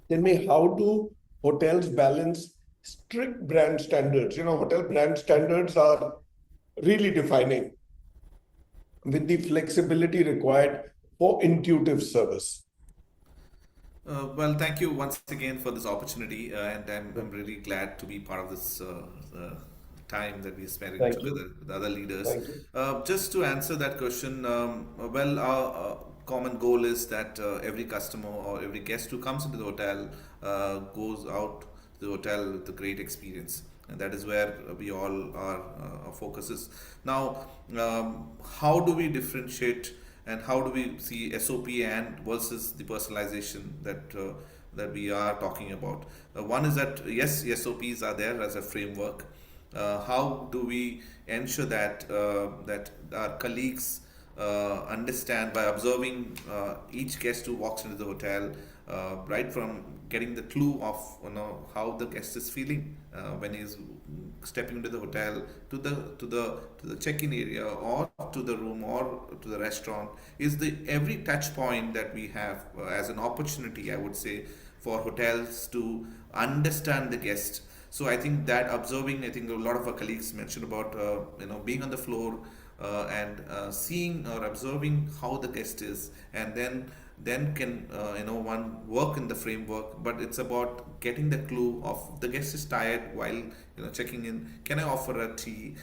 Tell me, how do hotels balance strict brand standards? Hotel brand standards are really defining with the flexibility required for intuitive service. Well, thank you once again for this opportunity, and I'm really glad to be part of this time that we spent Thank together you. with other leaders. Thank you. Just to answer that question, well, our common goal is that every customer or every guest who comes into the hotel goes out to the hotel with a great experience. And that is where we all are, our focus is. Now, how do we differentiate and how do we see SOP and versus the personalization that we are talking about? One is that yes, SOPs are there as a framework. How do we ensure that that our colleagues understand by observing each guest who walks into the hotel, right from getting the clue of how the guest is feeling when he's stepping into the hotel to the check-in area or to the room or to the restaurant, is the every touch point that we have as an opportunity, I would say, for hotels to understand the guest. So I think that observing, I think a lot of our colleagues mentioned about being on the floor and seeing or observing how the guest is, and then then can one work in the framework. But it's about getting the clue of the guest is tired while checking in. Can I offer a tea?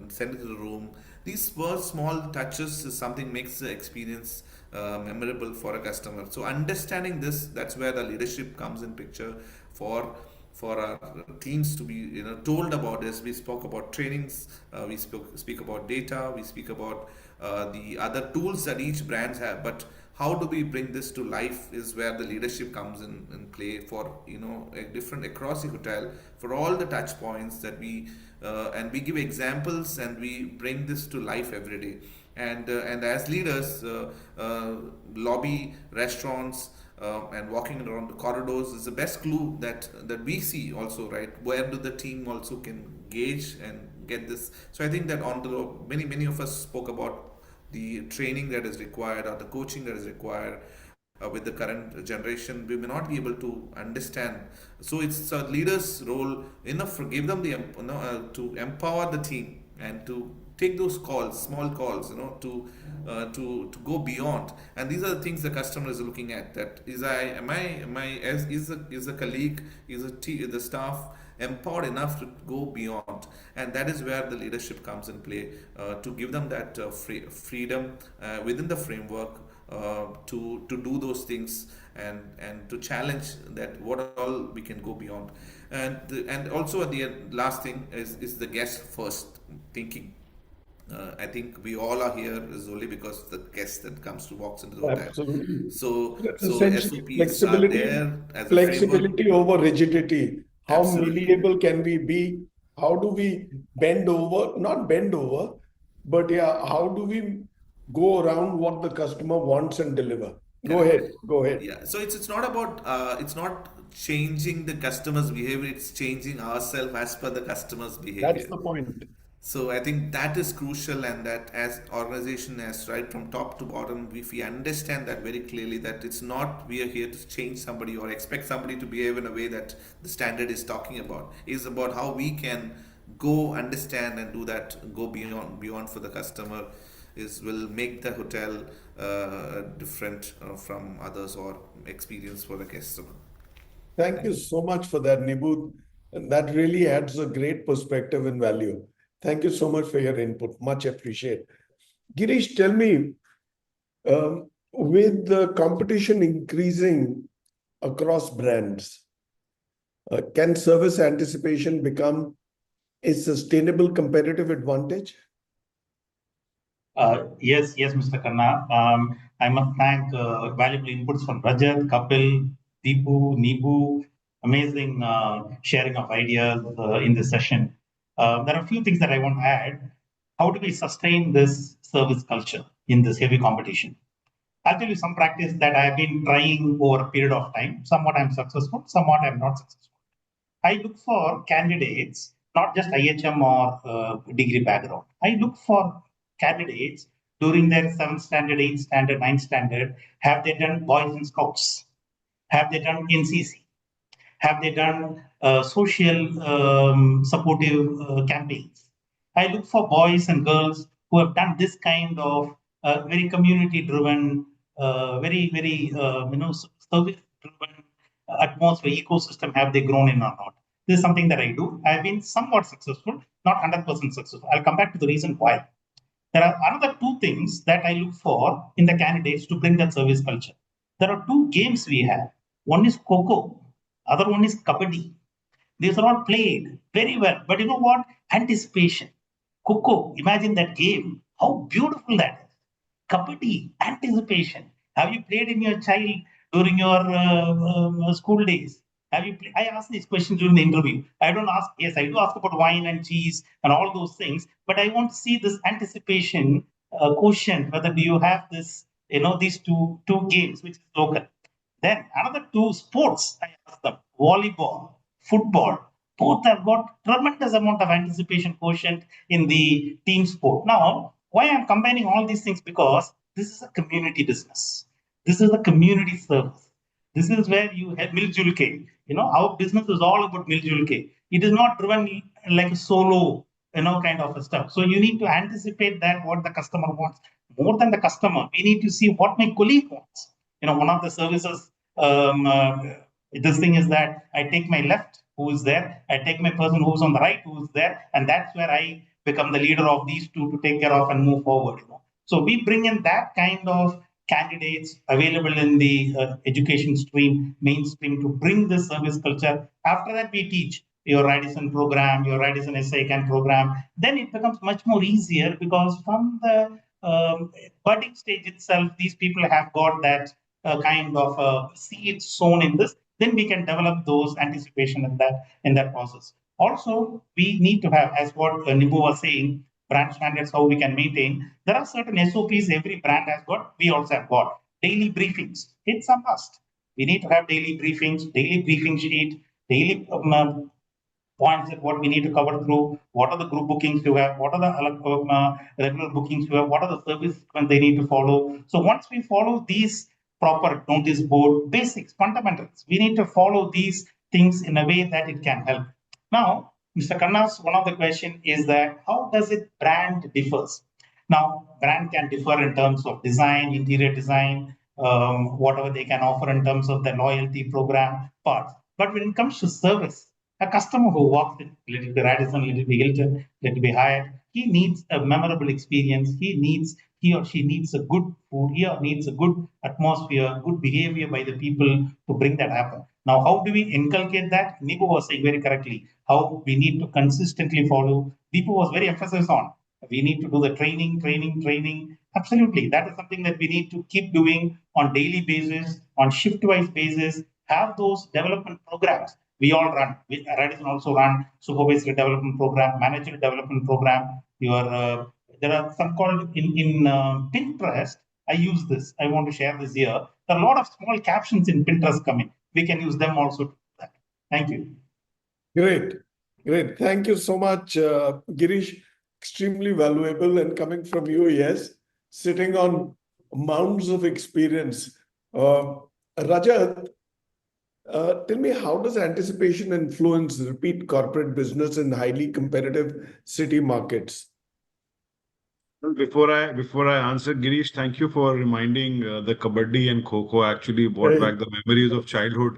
Send it to the room. These small touches is something makes the experience memorable for a customer. So understanding this, that's where the leadership comes in picture for our teams to be told about this. We spoke about trainings, we speak about data, we speak about the other tools that each brands have, but how do we bring this to life is where the leadership comes in play for a different across the hotel, for all the touch points that we and we give examples and we bring this to life every day. And as leaders, lobby, restaurants, and walking around the corridors is the best clue that we see also, right? Where do the team also can gauge and get this? So I think that on the many of us spoke about the training that is required or the coaching that is required with the current generation. We may not be able to understand. So it's a leader's role enough to give them the to empower the team and to take those calls, small calls, to go beyond. And these are the things the customer is looking at. That is, is a colleague, is the staff empowered enough to go beyond, and that is where the leadership comes in play, to give them that freedom within the framework to do those things and to challenge that what all we can go beyond. And also the last thing is the guest first thinking. I think we all are here is only because of the guest that walks into the hotel. Absolutely. So That's so essentially SOPs are flexibility, there as a flexibility framework. over rigidity. How Absolutely. malleable can we be? How do we bend over? Not bend over, but yeah, how do we go around what the customer wants and deliver? Go Correct. ahead. Go ahead. Yeah. So it's not about it's not changing the customer's behavior. It's changing ourselves as per the customer's That's behavior. the point. So I think that is crucial, and that as organization, as right from top to bottom, if we understand that very clearly, that it's not we are here to change somebody or expect somebody to behave in a way that the standard is talking about. It's about how we can go understand and do that, go beyond for the customer, will make the hotel different from others or experience for the customer. Thank you so much for that, Nibu. And that really adds a great perspective and value. Thank you so much for your input. Much appreciated. Girish, tell me, with the competition increasing across brands, can service anticipation become a sustainable competitive advantage? Yes, Mr. Khanna. I must thank valuable inputs from Rajat, Kapil, Nibu. Amazing sharing of ideas in this session. There are a few things that I want to add. How do we sustain this service culture in this heavy competition? I'll tell you some practice that I have been trying over a period of time. Somewhat I'm successful, somewhat I'm not successful. I look for candidates, not just IHM or degree background. I look for candidates during their 7th standard, 8th standard, 9th standard. Have they done Boys and Scouts? Have they done NCC? Have they done social supportive campaigns? I look for boys and girls who have done this kind of very community-driven, very service-driven atmosphere, ecosystem. Have they grown in or not? This is something that I do. I've been somewhat successful, not 100% successful. I'll come back to the reason why. There are another two things that I look for in the candidates to bring that service culture. There are two games we have. One is Coco, other one is Kabaddi. These are all played very well. But you know what? Anticipation. Coco, imagine that game. How beautiful that is. Kabaddi, anticipation. Have you played in your child during your school days? I ask these questions during the interview. I don't ask, yes, I do ask about wine and cheese and all those things, but I want to see this anticipation quotient, whether do you have this, these two games, which is local. Then another two sports, I ask them, volleyball, football, both have got tremendous amount of anticipation quotient in the team sport. Now, why I'm combining all these things? Because this is a community business. This is a community service. This is where you have Miljulke. Our business is all about Miljulke. It is not driven like a solo, kind of a stuff. So you need to anticipate that what the customer wants. More than the customer, we need to see what my colleague wants. One of the services, this thing is that I take my left, who is there, I take my person who's on the right, who is there, and that's where I become the leader of these two to take care of and move forward. So we bring in that kind of candidates available in the education stream, mainstream, to bring this service culture. After that, we teach your Radisson program, your Radisson SICAN program. Then it becomes much more easier because from the budding stage itself, these people have got that kind of seed sown in this. Then we can develop those anticipation in that process. Also, we need to have, as what Nibu was saying, brand standards, how we can maintain. There are certain SOPs every brand has got. We also have got daily briefings. It's a must. We need to have daily briefings, daily briefing sheet, daily points that what we need to cover through. What are the group bookings you have? What are the regular bookings you have? What are the service when they need to follow? So once we follow these proper notice board basics, fundamentals, we need to follow these things in a way that it can help. Now, Mr. Khanna's one of the question is that how does it brand differs? Now, brand can differ in terms of design, interior design, whatever they can offer in terms of the loyalty program part. But when it comes to service, a customer who walks in, let it be Radisson, let it be Hilton, let it be Hyatt, he needs a memorable experience. He or she needs a good food. He or needs a good atmosphere, good behavior by the people to bring that happen. Now, how do we inculcate that? Nibu was saying very correctly how we need to consistently follow. Nibu was very emphasis on. We need to do the training. Absolutely. That is something that we need to keep doing on daily basis, on shift-wise basis, have those development programs. We all run. Radisson also run supervisory development program, manager development program. There are some called in Pinterest. I use this. I want to share this here. There are a lot of small captions in Pinterest coming. We can use them also to do that. Thank you. Great. Thank you so much, Girish. Extremely valuable, and coming from you, yes, sitting on mounds of experience. Rajat, tell me, how does anticipation influence repeat corporate business in highly competitive city markets? Before I answer, Girish, thank you for reminding the Kabaddi and Kho actually brought back the memories of childhood.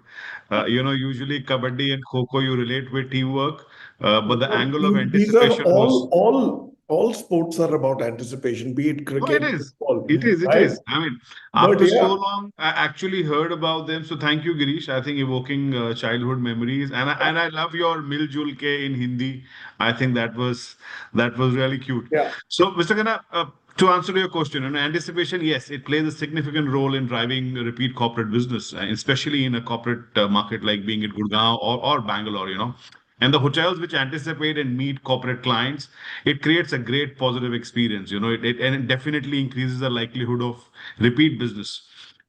Usually Kabaddi and Kho you relate with teamwork, but the angle of These are anticipation was. all sports are about anticipation, be it cricket, No, it is. football, It is. It right? is. I mean, But after so yeah, long, I actually heard about them. So thank you, Girish. I think evoking childhood memories, and I love your Mil Jul Ke in Hindi. I think that was really cute. yeah. So, Mr. Khanna, to answer your question, anticipation, yes, it plays a significant role in driving repeat corporate business, especially in a corporate market like being at Gurgaon or Bangalore. And the hotels which anticipate and meet corporate clients, it creates a great positive experience. And it definitely increases the likelihood of repeat business.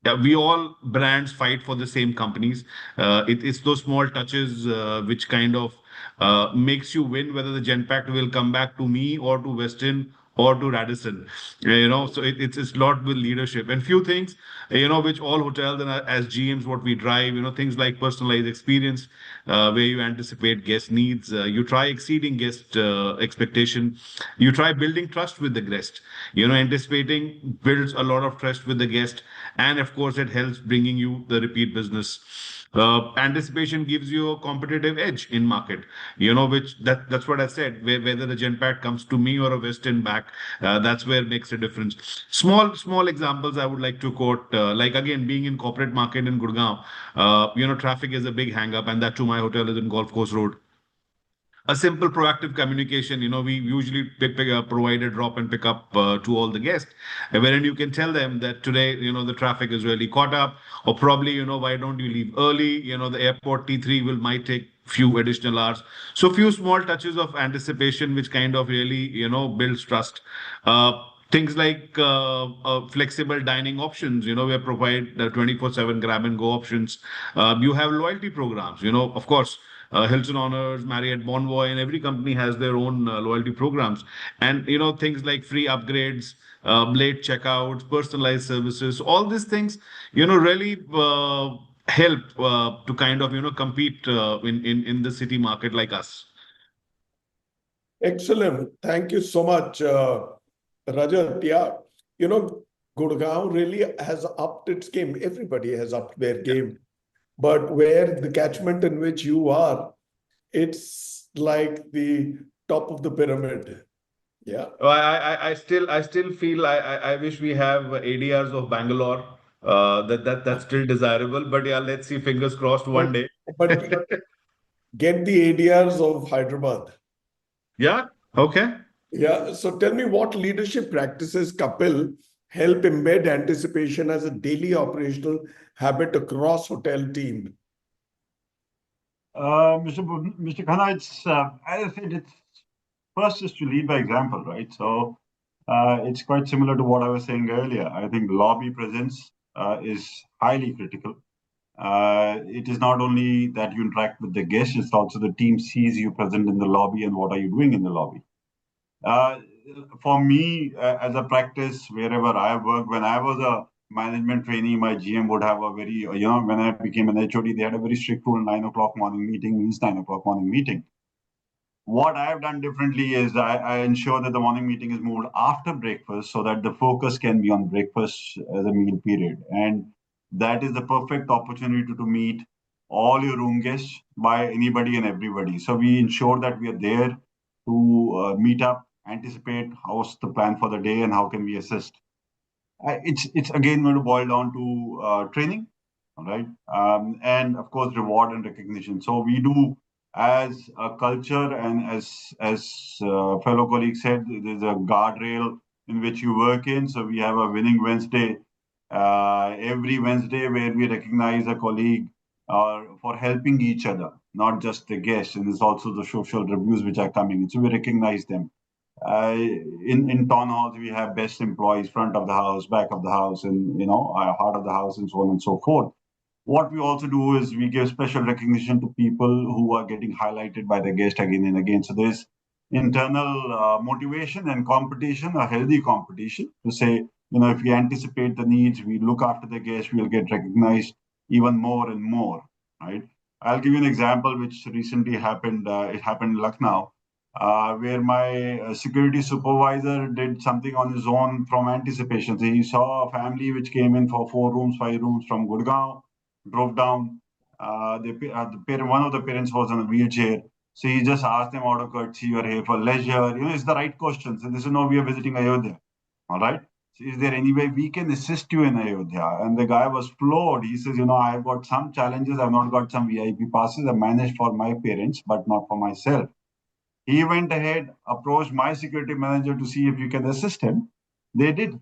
Yeah, we all brands fight for the same companies. It's those small touches which kind of makes you win, whether the Genpact will come back to me or to Westin or to Radisson. So it's a lot with leadership and few things, which all hotels and as GMs, what we drive, things like personalized experience, where you anticipate guest needs, you try exceeding guest expectation, you try building trust with the guest. Anticipating builds a lot of trust with the guest, and of course, it helps bringing you the repeat business. Anticipation gives you a competitive edge in market, which that's what I said. Whether the Genpact comes to me or a Western back, that's where it makes a difference. Small examples I would like to quote, like again being in corporate market in Gurgaon, traffic is a big hang up, and that too my hotel is in Golf Course Road. A simple proactive communication, we usually provide a drop and pick up to all the guests, wherein you can tell them that today, the traffic is really caught up, or probably, why don't you leave early? The airport T3 might take few additional hours. So few small touches of anticipation, which kind of really, builds trust. Things like flexible dining options, we provide 24/7 grab and go options. You have loyalty programs, of course. Hilton Honors, Marriott Bonvoy, and every company has their own loyalty programs. And things like free upgrades, late checkouts, personalized services, all these things, really help to kind of compete in the city market like us. Excellent. Thank you so much, Rajat. Yeah, Gurgaon really has upped its game. Everybody has upped their game. But where the catchment in which you are, it's like the top of the pyramid. Yeah. I still feel I wish we have ADRs of Bangalore. That's still desirable. But yeah, let's see. Fingers crossed one day. But get the ADRs of Hyderabad. Yeah. Okay. Yeah. So tell me, what leadership practices, Kapil, help embed anticipation as a daily operational habit across hotel team? Mr. Khanna, it's as I said, it's first is to lead by example, right? So it's quite similar to what I was saying earlier. I think lobby presence is highly critical. It is not only that you interact with the guests, it's also the team sees you present in the lobby and what are you doing in the lobby. For me, as a practice, wherever I worked, when I was a management trainee, my GM would have a very, when I became an HOD, they had a very strict rule: 9 o'clock morning meeting means 9 o'clock morning meeting. What I've done differently is I ensure that the morning meeting is moved after breakfast so that the focus can be on breakfast as a meal period. And that is the perfect opportunity to meet all your room guests by anybody and everybody. So we ensure that we are there to meet up, anticipate how's the plan for the day and how can we assist. It's again going to boil down to training, all right, and of course reward and recognition. So we do as a culture, and as fellow colleagues said, there's a guardrail in which you work in. So we have a winning Wednesday every Wednesday where we recognize a colleague for helping each other, not just the guests. And it's also the social reviews which are coming in. So we recognize them. In town halls, we have best employees, front of the house, back of the house, and heart of the house, and so on and so forth. What we also do is we give special recognition to people who are getting highlighted by the guest again and again. So there's internal motivation and competition, a healthy competition, to say, if we anticipate the needs, we look after the guests, we'll get recognized even more and more, right? I'll give you an example which recently happened. It happened in Lucknow, where my security supervisor did something on his own from anticipation. So he saw a family which came in for 4 rooms, 5 rooms from Gurgaon, drove down. One of the parents was on a wheelchair. So he just asked them out of courtesy, "You're here for leisure." It's the right question. So they said, "No, we are visiting Ayodhya." All right. So is there any way we can assist you in Ayodhya? And the guy was floored. He says, "I've got some challenges. I've not got some VIP passes. I managed for my parents, but not for myself." He went ahead, approached my security manager to see if you can assist him. They did.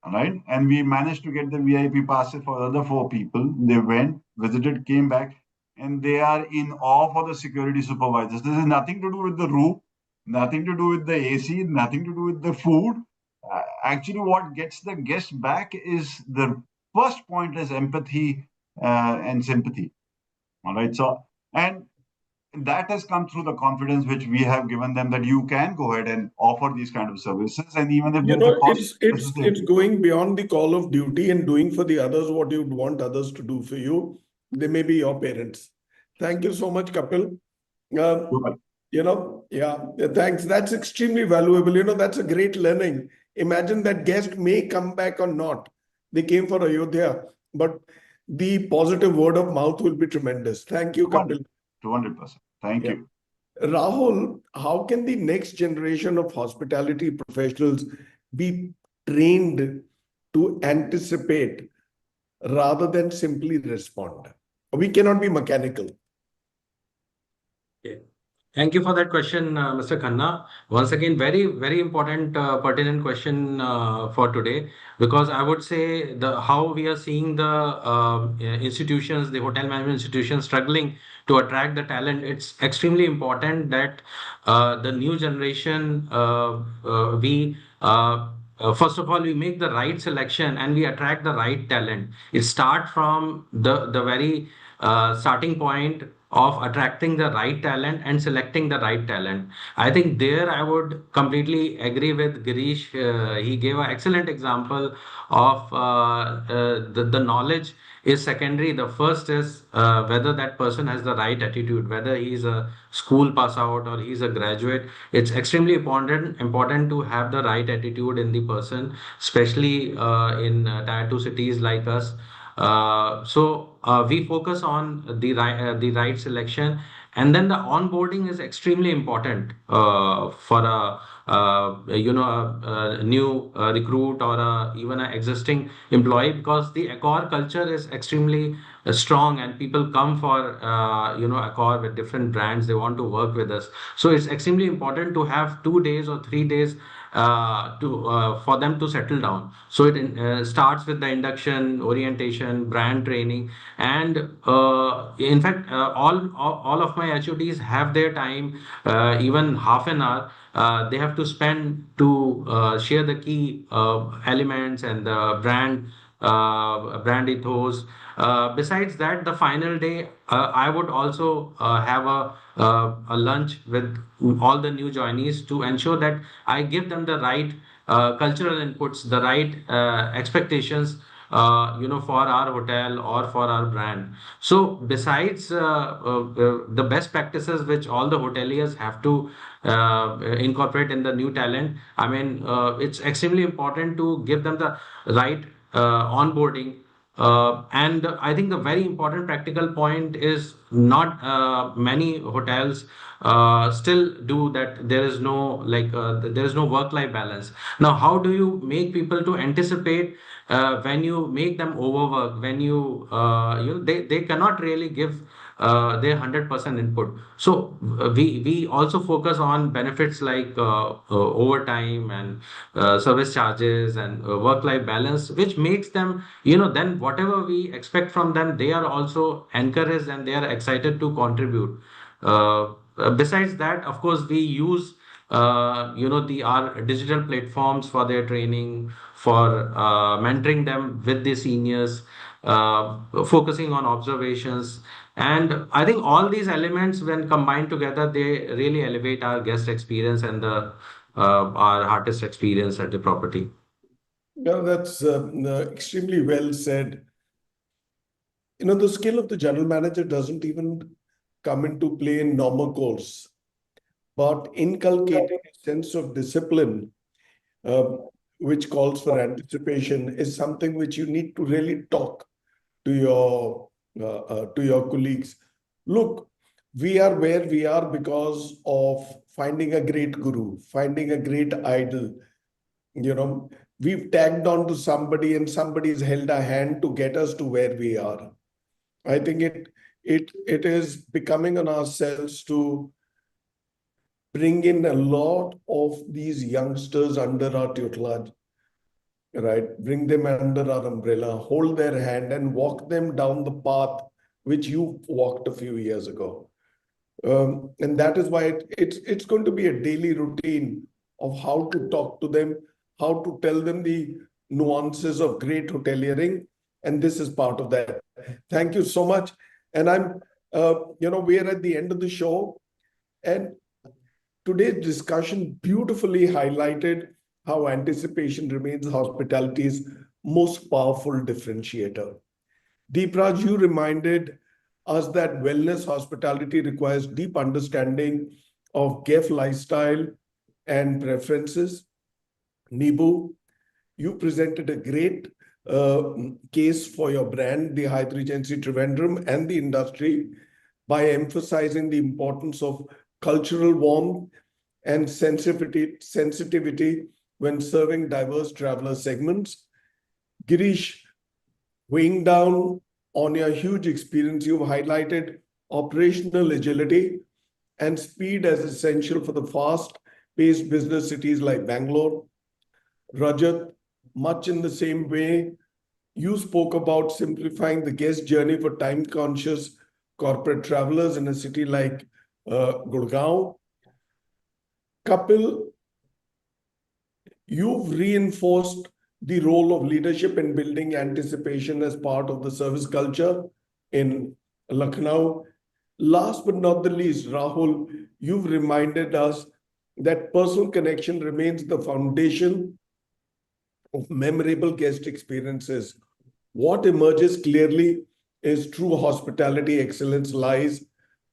All right. And we managed to get the VIP passes for the other 4 people. They went, visited, came back, and they are in awe for the security supervisors. This has nothing to do with the room, nothing to do with the AC, nothing to do with the food. Actually, what gets the guest back is the first point is empathy and sympathy. All right. So, and that has come through the confidence which we have given them that you can go ahead and offer these kind of services, and even if there's a cost, it's going beyond the call of duty and doing for the others what you'd want others to do for you. They may be your parents. Thank you so much, Kapil. Thanks. That's extremely valuable. That's a great learning. Imagine that guest may come back or not. They came for Ayodhya, but the positive word of mouth will be tremendous. Thank you, Kapil. 200%. Thank you. Rahul, how can the next generation of hospitality professionals be trained to anticipate rather than simply respond? We cannot be mechanical. Okay. Thank you for that question, Mr. Khanna. Once again, very, very important, pertinent question for today, because I would say how we are seeing the institutions, the hotel management institutions struggling to attract the talent. It's extremely important that the new generation, first of all, we make the right selection and we attract the right talent. It starts from the very starting point of attracting the right talent and selecting the right talent. I think there I would completely agree with Girish. He gave an excellent example of the knowledge is secondary. The first is whether that person has the right attitude, whether he's a school pass out or he's a graduate. It's extremely important to have the right attitude in the person, especially in tier 2 cities like us. We focus on the right selection, and then the onboarding is extremely important for a a new recruit or even an existing employee, because the Accor culture is extremely strong and people come for Accor with different brands. They want to work with us, so it's extremely important to have 2 days or 3 days to for them to settle down. So it starts with the induction, orientation, brand training, and in fact, all of my HODs have their time, even half an hour. They have to spend to share the key elements and the brand ethos. Besides that, the final day, I would also have a lunch with all the new joinees to ensure that I give them the right cultural inputs, the right expectations, for our hotel or for our brand. So besides the best practices which all the hoteliers have to incorporate in the new talent, I mean, it's extremely important to give them the right onboarding. And I think the very important practical point is not many hotels still do that. There is no there is no work-life balance. Now, how do you make people to anticipate when you make them overwork, when they cannot really give their 100% input. So we also focus on benefits like overtime and service charges and work-life balance, which makes them, then whatever we expect from them, they are also encouraged and they are excited to contribute. Besides that, of course, we use the our digital platforms for their training, for mentoring them with the seniors, focusing on observations. And I think all these elements, when combined together, they really elevate our guest experience and our artist experience at the property. Yeah, that's extremely well said. The skill of the general manager doesn't even come into play in normal course, but inculcating a sense of discipline, uh, which calls for anticipation, is something which you need to really talk to your colleagues. Look, we are where we are because of finding a great guru, finding a great idol. We've tagged on to somebody and somebody's held a hand to get us to where we are. I think it is becoming on ourselves to bring in a lot of these youngsters under our tutelage, right? Bring them under our umbrella, hold their hand, and walk them down the path which you walked a few years ago. And that is why it's going to be a daily routine of how to talk to them, how to tell them the nuances of great hoteliering, and this is part of that. Thank you so much. And we are at the end of the show, and today's discussion beautifully highlighted how anticipation remains hospitality's most powerful differentiator. Deepraj, you reminded us that wellness hospitality requires deep understanding of guest lifestyle and preferences. Nibu, you presented a great case for your brand, the Hyatt Regency Trivandrum, and the industry by emphasizing the importance of cultural warmth and sensitivity when serving diverse traveler segments. Girish, weighing down on your huge experience, you've highlighted operational agility and speed as essential for the fast-paced business cities like Bangalore. Rajat, much in the same way, you spoke about simplifying the guest journey for time-conscious corporate travelers in a city like Gurgaon. Kapil, you've reinforced the role of leadership in building anticipation as part of the service culture in Lucknow. Last but not the least, Rahul, you've reminded us that personal connection remains the foundation of memorable guest experiences. What emerges clearly is true hospitality excellence lies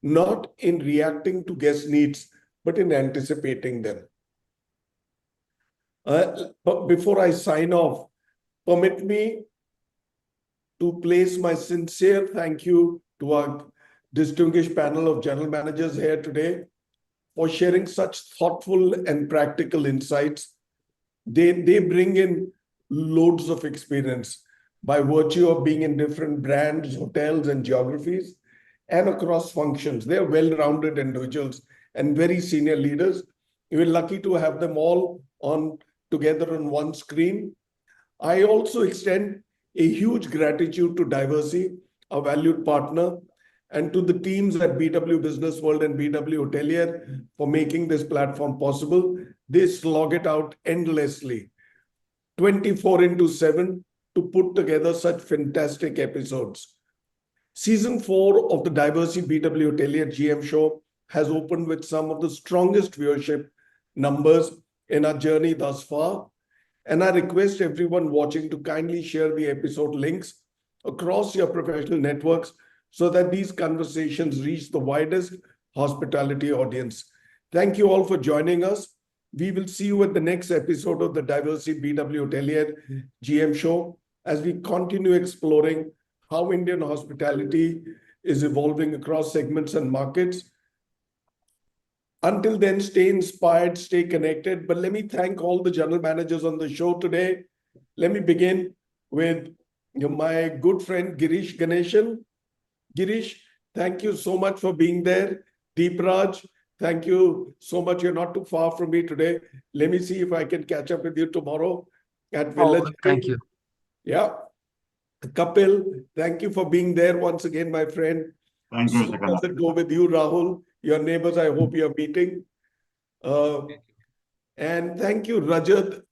not in reacting to guest needs, but in anticipating them. But before I sign off, permit me to place my sincere thank you to our distinguished panel of general managers here today for sharing such thoughtful and practical insights. They bring in loads of experience by virtue of being in different brands, hotels, and geographies, and across functions. They are well-rounded individuals and very senior leaders. We're lucky to have them all together on one screen. I also extend a huge gratitude to Diversey, a valued partner, and to the teams at BW Businessworld and BW Hotelier for making this platform possible. They slog it out endlessly, 24/7, to put together such fantastic episodes. Season 4 of the Diversey BW Hotelier GM show has opened with some of the strongest viewership numbers in our journey thus far. And I request everyone watching to kindly share the episode links across your professional networks so that these conversations reach the widest hospitality audience. Thank you all for joining us. We will see you at the next episode of the Diversey BW Hotelier GM show as we continue exploring how Indian hospitality is evolving across segments and markets. Until then, stay inspired, stay connected. But let me thank all the general managers on the show today. Let me begin with my good friend Girish Ganeshan. Girish, thank you so much for being there. Deepraj, thank you so much. You're not too far from me today. Let me see if I can catch up with you tomorrow at Village. Thank you. Yeah. Kapil, thank you for being there once again, my friend. Thank you, So Mr. does it go with you, Rahul? Your neighbors, I hope you're meeting. And thank you, Rajat.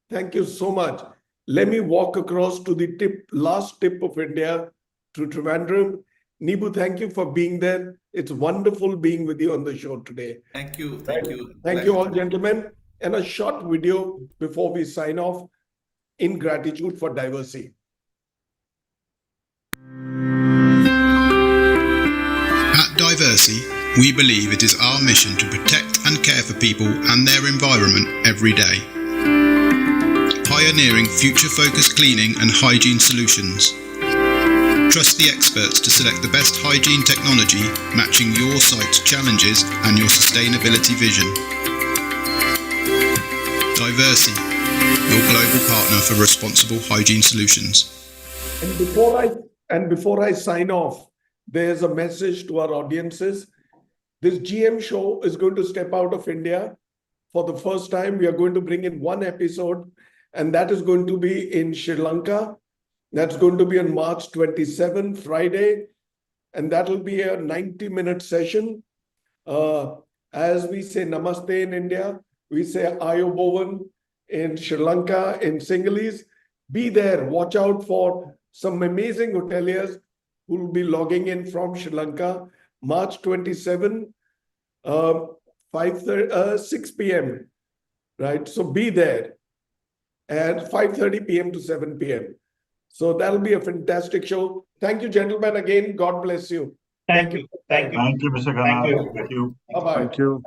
Thank you so much. Let me walk across to the last tip of India, to Trivandrum. Nibu, thank you for being there. It's wonderful being with you on the show today. Thank you. Thank you. Thank you all, gentlemen. And a short video before we sign off in gratitude for Diversey. At Diversey, we believe it is our mission to protect and care for people and their environment every day. Pioneering future-focused cleaning and hygiene solutions. Trust the experts to select the best hygiene technology matching your site's challenges and your sustainability vision. Diversey, your global partner for responsible hygiene solutions. And before I sign off, there's a message to our audiences. This GM show is going to step out of India. For the first time, we are going to bring in one episode, and that is going to be in Sri Lanka. That's going to be on March 27, Friday, and that'll be a 90-minute session. As we say namaste in India, we say Ayobovan in Sri Lanka, in Sinhalese. Be there, watch out for some amazing hoteliers who will be logging in from Sri Lanka, March 27, 6 p.m., right? So be there, and 5:30 p.m. to 7 p.m. So that'll be a fantastic show. Thank you, gentlemen, again. God bless you. Thank you. Thank you. Thank you, Mr. Khanna. Thank you. Thank you. Bye-bye. Thank you.